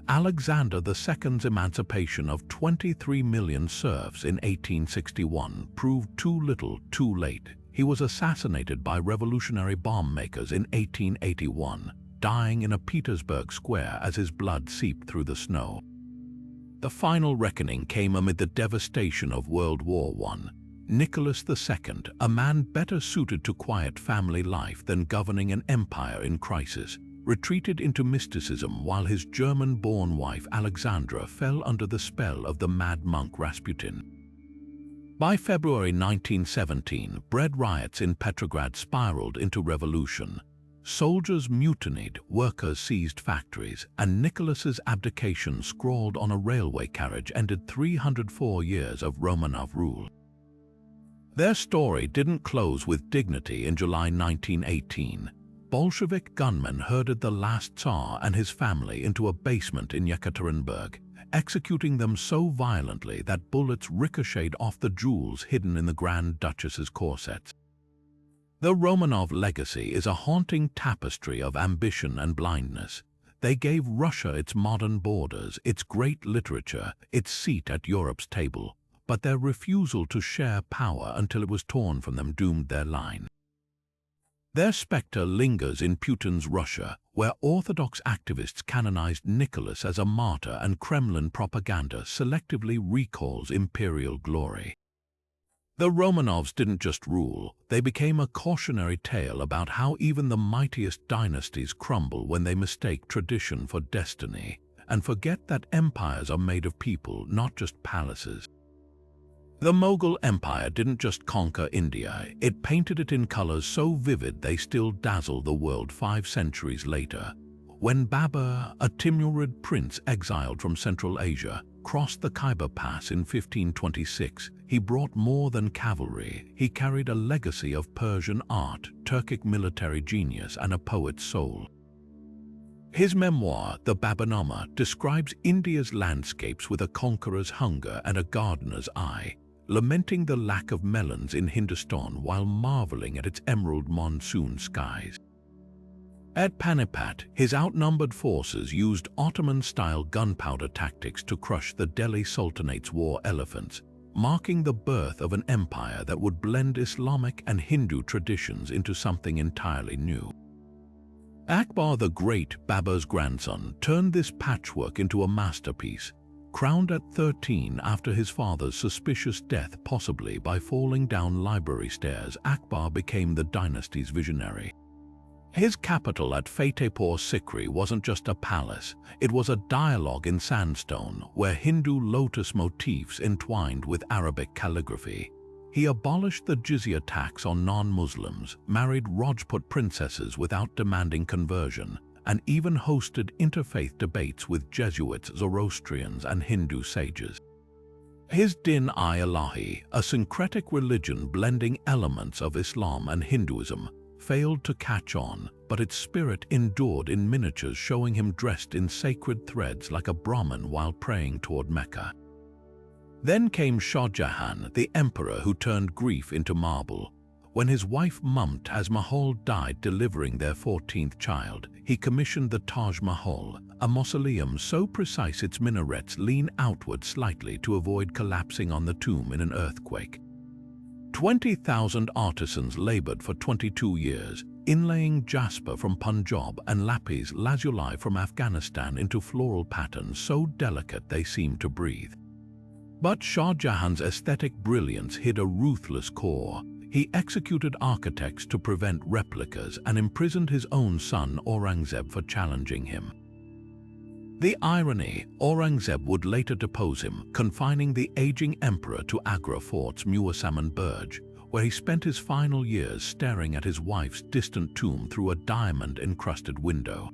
Speaker 1: Alexander II's emancipation of 23 million serfs in 1861 proved too little, too late. He was assassinated by revolutionary bomb makers in 1881, dying in a Petersburg square as his blood seeped through the snow. The final reckoning came amid the devastation of World War I. Nicholas II, a man better suited to quiet family life than governing an empire in crisis, retreated into mysticism while his German-born wife Alexandra fell under the spell of the mad monk Rasputin. By February 1917, bread riots in Petrograd spiraled into revolution. Soldiers mutinied, workers seized factories, and Nicholas's abdication scrawled on a railway carriage ended 304 years of Romanov rule. Their story didn't close with dignity in July 1918. Bolshevik gunmen herded the last Tsar and his family into a basement in Yekaterinburg, executing them so violently that bullets ricocheted off the jewels hidden in the Grand Duchess's corsets. The Romanov legacy is a haunting tapestry of ambition and blindness. They gave Russia its modern borders, its great literature, its seat at Europe's table, but their refusal to share power until it was torn from them doomed their line. Their specter lingers in Putin's Russia, where Orthodox activists canonized Nicholas as a martyr and Kremlin propaganda selectively recalls imperial glory. The Romanovs didn't just rule, they became a cautionary tale about how even the mightiest dynasties crumble when they mistake tradition for destiny and forget that empires are made of people, not just palaces. The Mughal Empire didn't just conquer India, it painted it in colors so vivid they still dazzle the world 5 centuries later. When Babur, a Timurid prince exiled from Central Asia, crossed the Khyber Pass in 1526, he brought more than cavalry. He carried a legacy of Persian art, Turkic military genius, and a poet's soul. His memoir, The Baburnama, describes India's landscapes with a conqueror's hunger and a gardener's eye, lamenting the lack of melons in Hindustan while marveling at its emerald monsoon skies. At Panipat, his outnumbered forces used Ottoman-style gunpowder tactics to crush the Delhi Sultanate's war elephants, marking the birth of an empire that would blend Islamic and Hindu traditions into something entirely new. Akbar the Great, Babur's grandson, turned this patchwork into a masterpiece. Crowned at 13 after his father's suspicious death, possibly by falling down library stairs, Akbar became the dynasty's visionary. His capital at Fatehpur Sikri wasn't just a palace, it was a dialogue in sandstone where Hindu lotus motifs entwined with Arabic calligraphy. He abolished the jizya tax on non-Muslims, married Rajput princesses without demanding conversion, and even hosted interfaith debates with Jesuits, Zoroastrians, and Hindu sages. His Din-i-Ilahi, a syncretic religion blending elements of Islam and Hinduism, failed to catch on, but its spirit endured in miniatures showing him dressed in sacred threads like a Brahmin while praying toward Mecca. Then came Shah Jahan, the emperor who turned grief into marble. When his wife Mumtaz Mahal died delivering their 14th child, he commissioned the Taj Mahal, a mausoleum so precise its minarets lean outward slightly to avoid collapsing on the tomb in an earthquake. 20,000 artisans labored for 22 years, inlaying jasper from Punjab and lapis lazuli from Afghanistan into floral patterns so delicate they seemed to breathe. But Shah Jahan's aesthetic brilliance hid a ruthless core. He executed architects to prevent replicas and imprisoned his own son Aurangzeb for challenging him. The irony, Aurangzeb would later depose him, confining the aging emperor to Agra Fort's Muasaman Burj, where he spent his final years staring at his wife's distant tomb through a diamond-encrusted window.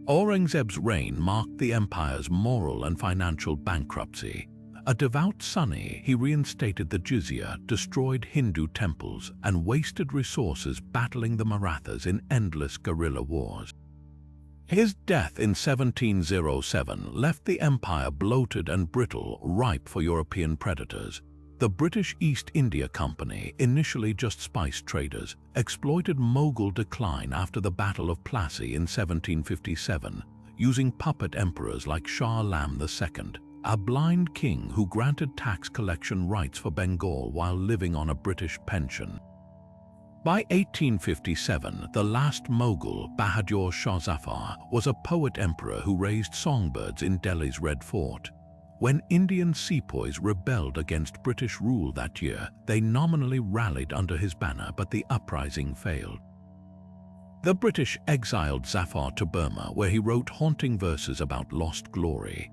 Speaker 1: Aurangzeb's reign marked the empire's moral and financial bankruptcy. A devout Sunni, he reinstated the jizya, destroyed Hindu temples, and wasted resources battling the Marathas in endless guerrilla wars. His death in 1707 left the empire bloated and brittle, ripe for European predators. The British East India Company, initially just spice traders, exploited Mughal decline after the Battle of Plassey in 1757, using puppet emperors like Shah Alam II, a blind king who granted tax collection rights for Bengal while living on a British pension. By 1857, the last Mughal, Bahadur Shah Zafar, was a poet emperor who raised songbirds in Delhi's Red Fort. When Indian sepoys rebelled against British rule that year, they nominally rallied under his banner, but the uprising failed. The British exiled Zafar to Burma, where he wrote haunting verses about lost glory.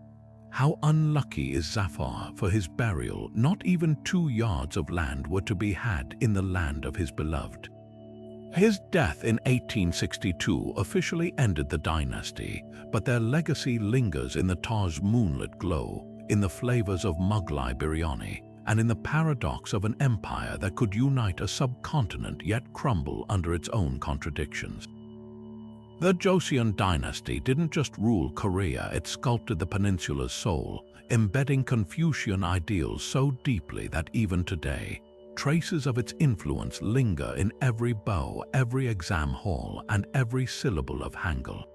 Speaker 1: How unlucky is Zafar! For his burial, not even 2 yards of land were to be had in the land of his beloved. His death in 1862 officially ended the dynasty, but their legacy lingers in the Taj's moonlit glow, in the flavors of Mughlai biryani, and in the paradox of an empire that could unite a subcontinent yet crumble under its own contradictions. The Joseon dynasty didn't just rule Korea, it sculpted the peninsula's soul, embedding Confucian ideals so deeply that even today, traces of its influence linger in every bow, every exam hall, and every syllable of Hangul.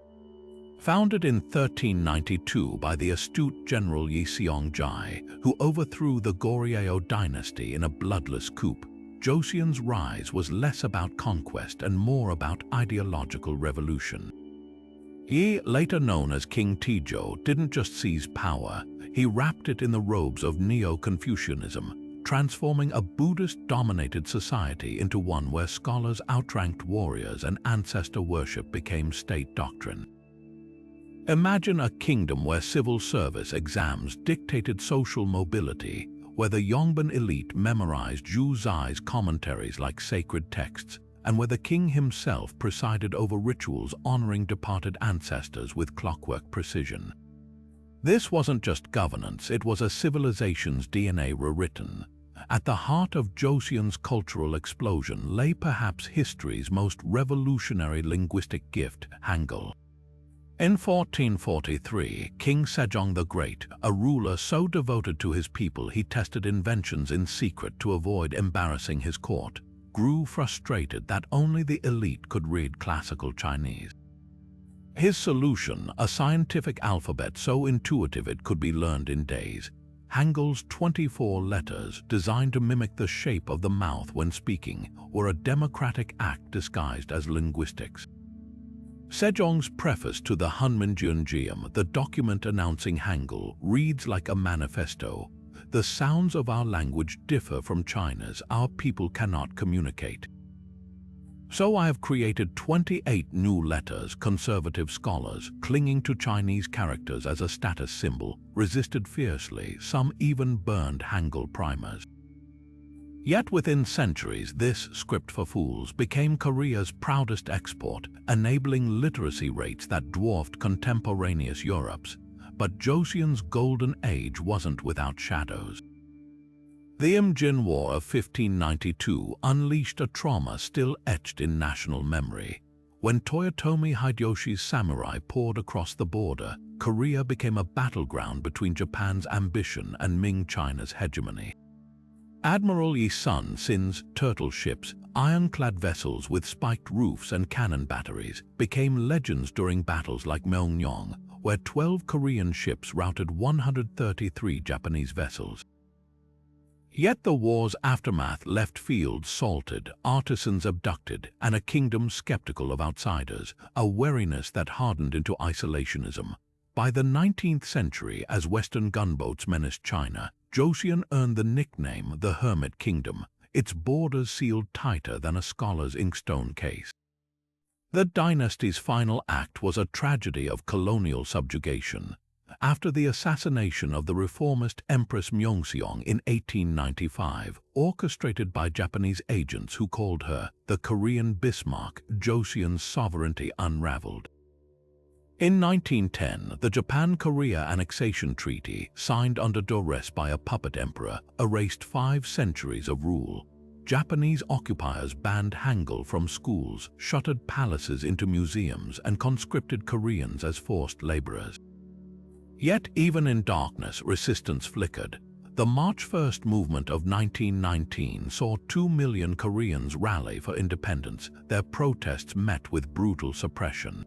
Speaker 1: Founded in 1392 by the astute general Yi Seong-jae, who overthrew the Goryeo dynasty in a bloodless coup, Joseon's rise was less about conquest and more about ideological revolution. Yi, later known as King Taejo, didn't just seize power, he wrapped it in the robes of Neo-Confucianism, transforming a Buddhist-dominated society into one where scholars outranked warriors and ancestor worship became state doctrine. Imagine a kingdom where civil service exams dictated social mobility, where the Yongbin elite memorized Zhou Zai's commentaries like sacred texts, and where the king himself presided over rituals honoring departed ancestors with clockwork precision. This wasn't just governance, it was a civilization's DNA rewritten. At the heart of Joseon's cultural explosion lay perhaps history's most revolutionary linguistic gift, Hangul. In 1443, King Sejong the Great, a ruler so devoted to his people he tested inventions in secret to avoid embarrassing his court, grew frustrated that only the elite could read classical Chinese. His solution, a scientific alphabet so intuitive it could be learned in days, Hangul's 24 letters, designed to mimic the shape of the mouth when speaking, were a democratic act disguised as linguistics. Sejong's preface to the Hunminjeongeum, the document announcing Hangul, reads like a manifesto. The sounds of our language differ from China's. Our people cannot communicate. So I have created 28 new letters. Conservative scholars, clinging to Chinese characters as a status symbol, resisted fiercely. Some even burned Hangul primers. Yet within centuries, this script for fools became Korea's proudest export, enabling literacy rates that dwarfed contemporaneous Europe's. But Joseon's golden age wasn't without shadows. The Imjin War of 1592 unleashed a trauma still etched in national memory. When Toyotomi Hideyoshi's samurai poured across the border, Korea became a battleground between Japan's ambition and Ming China's hegemony. Admiral Yi Sun Sin's turtle ships, ironclad vessels with spiked roofs and cannon batteries, became legends during battles like Myeongnyong, where 12 Korean ships routed 133 Japanese vessels. Yet the war's aftermath left fields salted, artisans abducted, and a kingdom skeptical of outsiders, a wariness that hardened into isolationism. By the 19th century, as Western gunboats menaced China, Joseon earned the nickname the Hermit Kingdom, its borders sealed tighter than a scholar's inkstone case. The dynasty's final act was a tragedy of colonial subjugation. After the assassination of the reformist Empress Myeongseong in 1895, orchestrated by Japanese agents who called her the Korean Bismarck, Joseon's sovereignty unraveled. In 1910, the Japan-Korea Annexation Treaty, signed under duress by a puppet emperor, erased 5 centuries of rule. Japanese occupiers banned Hangul from schools, shuttered palaces into museums, and conscripted Koreans as forced laborers. Yet even in darkness, resistance flickered. The March 1st movement of 1919 saw 2 million Koreans rally for independence, their protests met with brutal suppression.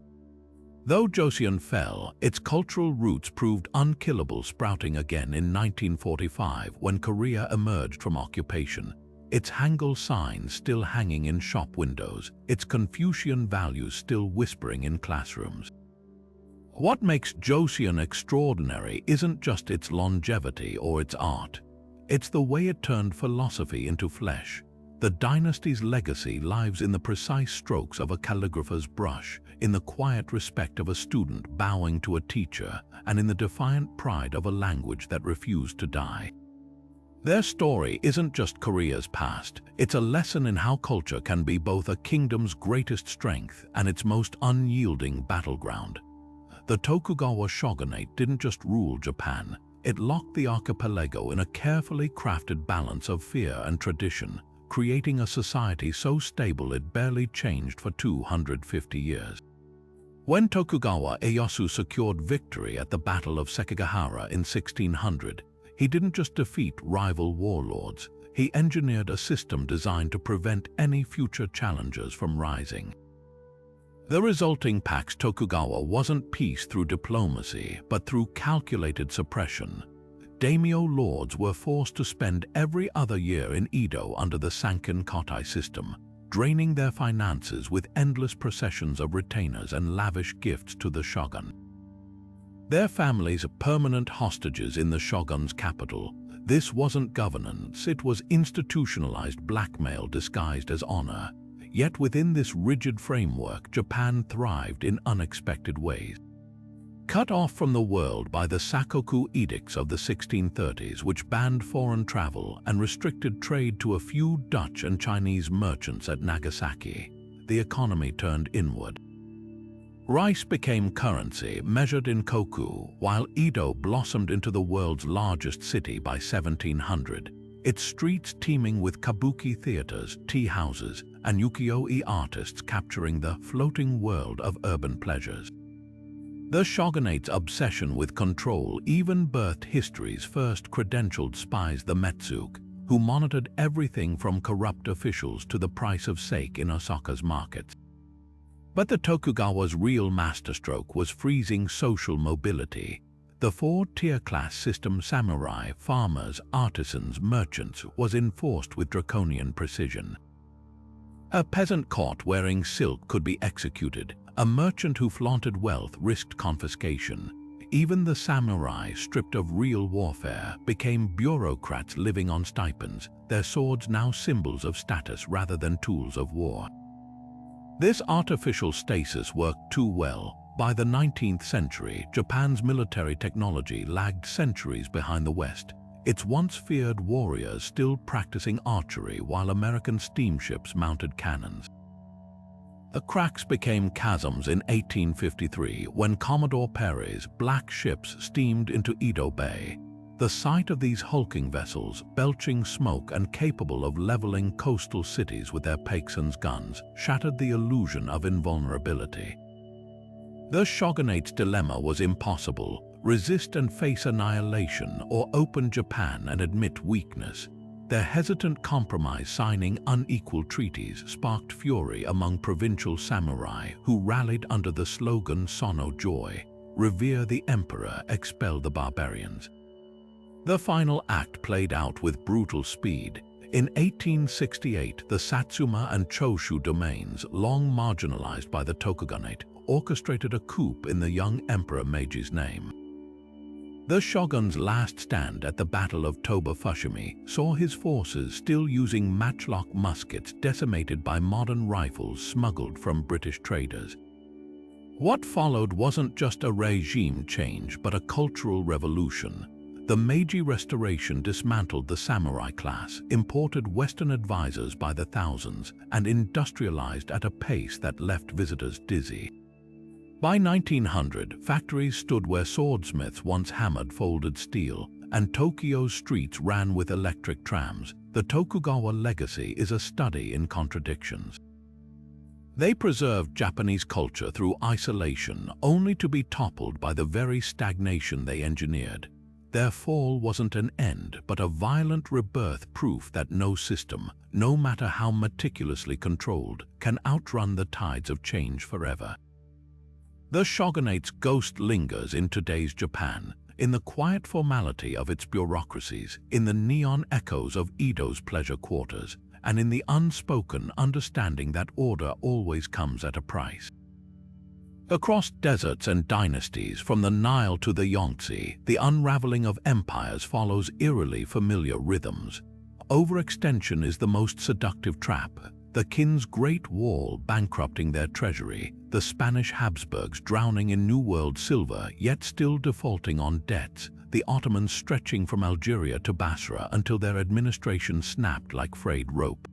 Speaker 1: Though Joseon fell, its cultural roots proved unkillable, sprouting again in 1945 when Korea emerged from occupation. Its Hangul signs still hanging in shop windows, its Confucian values still whispering in classrooms. What makes Joseon extraordinary isn't just its longevity or its art. It's the way it turned philosophy into flesh. The dynasty's legacy lies in the precise strokes of a calligrapher's brush, in the quiet respect of a student bowing to a teacher, and in the defiant pride of a language that refused to die. Their story isn't just Korea's past, it's a lesson in how culture can be both a kingdom's greatest strength and its most unyielding battleground. The Tokugawa shogunate didn't just rule Japan, it locked the archipelago in a carefully crafted balance of fear and tradition, creating a society so stable it barely changed for 250 years. When Tokugawa Ieyasu secured victory at the Battle of Sekigahara in 1600, he didn't just defeat rival warlords, he engineered a system designed to prevent any future challengers from rising. The resulting Pax Tokugawa wasn't peace through diplomacy, but through calculated suppression. Daimyo lords were forced to spend every other year in Edo under the Sankin Kotai system, draining their finances with endless processions of retainers and lavish gifts to the shogun. Their families permanent hostages in the shogun's capital. This wasn't governance, it was institutionalized blackmail disguised as honor. Yet within this rigid framework, Japan thrived in unexpected ways. Cut off from the world by the Sakoku Edicts of the 1630s, which banned foreign travel and restricted trade to a few Dutch and Chinese merchants at Nagasaki, the economy turned inward. Rice became currency measured in koku, while Edo blossomed into the world's largest city by 1700. Its streets teeming with kabuki theaters, tea houses, and ukiyo-e artists capturing the floating world of urban pleasures. The shogunate's obsession with control even birthed history's first credentialed spies, the Metsuke, who monitored everything from corrupt officials to the price of sake in Osaka's markets. But the Tokugawa's real masterstroke was freezing social mobility. The four-tier class system, samurai, farmers, artisans, merchants, was enforced with draconian precision. A peasant caught wearing silk could be executed. A merchant who flaunted wealth risked confiscation. Even the samurai, stripped of real warfare, became bureaucrats living on stipends, their swords now symbols of status rather than tools of war. This artificial stasis worked too well. By the 19th century, Japan's military technology lagged centuries behind the West, its once feared warriors still practicing archery while American steamships mounted cannons. The cracks became chasms in 1853 when Commodore Perry's black ships steamed into Edo Bay. The sight of these hulking vessels, belching smoke and capable of leveling coastal cities with their Paixhan's guns, shattered the illusion of invulnerability. The shogunate's dilemma was impossible: resist and face annihilation, or open Japan and admit weakness. Their hesitant compromise, signing unequal treaties, sparked fury among provincial samurai who rallied under the slogan "Sono Joy," "Revere the Emperor, expel the barbarians." The final act played out with brutal speed. In 1868, the Satsuma and Choshu domains, long marginalized by the Tokuganate, orchestrated a coup in the young Emperor Meiji's name. The shogun's last stand at the Battle of Toba Fushimi saw his forces still using matchlock muskets decimated by modern rifles smuggled from British traders. What followed wasn't just a regime change but a cultural revolution. The Meiji Restoration dismantled the samurai class, imported Western advisors by the thousands, and industrialized at a pace that left visitors dizzy. By 1900, factories stood where swordsmiths once hammered folded steel, and Tokyo's streets ran with electric trams. The Tokugawa legacy is a study in contradictions. They preserved Japanese culture through isolation, only to be toppled by the very stagnation they engineered. their fall wasn't an end, but a violent rebirth, proof that no system, no matter how meticulously controlled, can outrun the tides of change forever. The shogunate's ghost lingers in today's Japan, in the quiet formality of its bureaucracies, in the neon echoes of Edo's pleasure quarters, and in the unspoken understanding that order always comes at a price. Across deserts and dynasties, from the Nile to the Yangtze, the unraveling of empires follows eerily familiar rhythms. Overextension is the most seductive trap. The Qin's Great Wall bankrupting their treasury, the Spanish Habsburgs drowning in New World silver yet still defaulting on debts, the Ottomans stretching from Algeria to Basra until their administration snapped like frayed rope.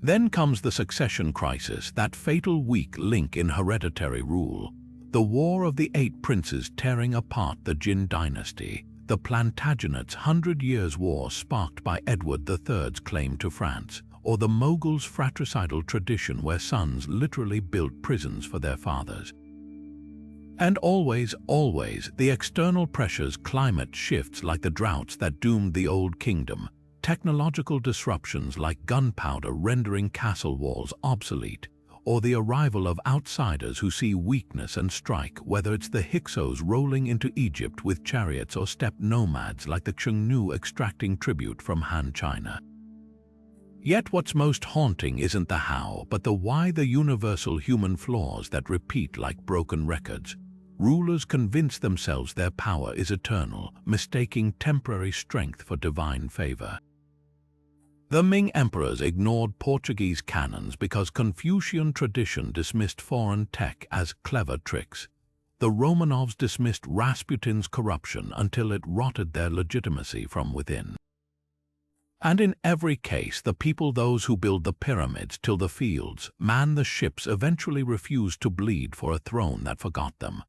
Speaker 1: Then comes the succession crisis, that fatal weak link in hereditary rule. The War of the Eight Princes tearing apart the Jin dynasty, the Plantagenets' 100 Years' War sparked by Edward III's claim to France, or the Mughals' fratricidal tradition where sons literally built prisons for their fathers. And always, the external pressures, climate shifts like the droughts that doomed the Old Kingdom, technological disruptions like gunpowder rendering castle walls obsolete, or the arrival of outsiders who see weakness and strike, whether it's the Hyksos rolling into Egypt with chariots or steppe nomads like the Xiongnu extracting tribute from Han China. Yet what's most haunting isn't the how, but the why, the universal human flaws that repeat like broken records. Rulers convince themselves their power is eternal, mistaking temporary strength for divine favor. The Ming emperors ignored Portuguese canons because Confucian tradition dismissed foreign tech as clever tricks. The Romanovs dismissed Rasputin's corruption until it rotted their legitimacy from within. And in every case, the people, those who build the pyramids, till the fields, man the ships, eventually refused to bleed for a throne that forgot them.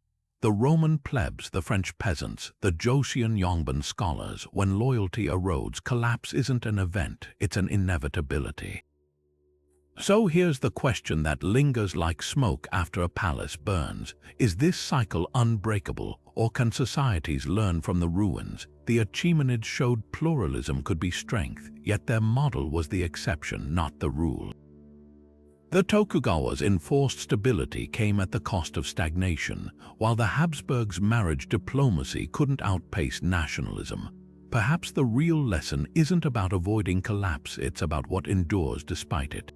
Speaker 1: The Roman plebs, the French peasants, the Joseon Yongban scholars, when loyalty erodes, collapse isn't an event, it's an inevitability. So here's the question that lingers like smoke after a palace burns. Is this cycle unbreakable, or can societies learn from the ruins? The Achaemenids showed pluralism could be strength, yet their model was the exception, not the rule. The Tokugawa's enforced stability came at the cost of stagnation, while the Habsburgs' marriage diplomacy couldn't outpace nationalism. Perhaps the real lesson isn't about avoiding collapse, it's about what endures despite it.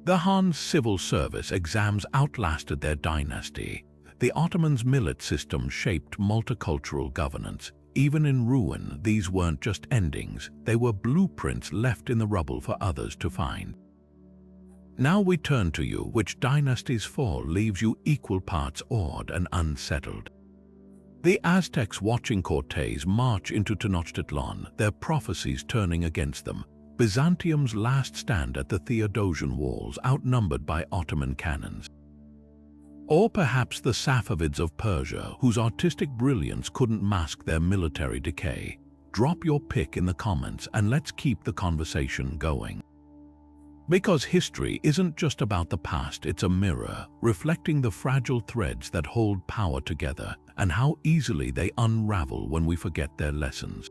Speaker 1: The Han's civil service exams outlasted their dynasty. The Ottomans' millet system shaped multicultural governance. Even in ruin, these weren't just endings, they were blueprints left in the rubble for others to find. Now we turn to you. Which dynasty's fall leaves you equal parts awed and unsettled? The Aztecs watching Cortes march into Tenochtitlan, their prophecies turning against them. Byzantium's last stand at the Theodosian walls, outnumbered by Ottoman cannons. Or perhaps the Safavids of Persia, whose artistic brilliance couldn't mask their military decay. Drop your pick in the comments and let's keep the conversation going. Because history isn't just about the past, it's a mirror, reflecting the fragile threads that hold power together and how easily they unravel when we forget their lessons.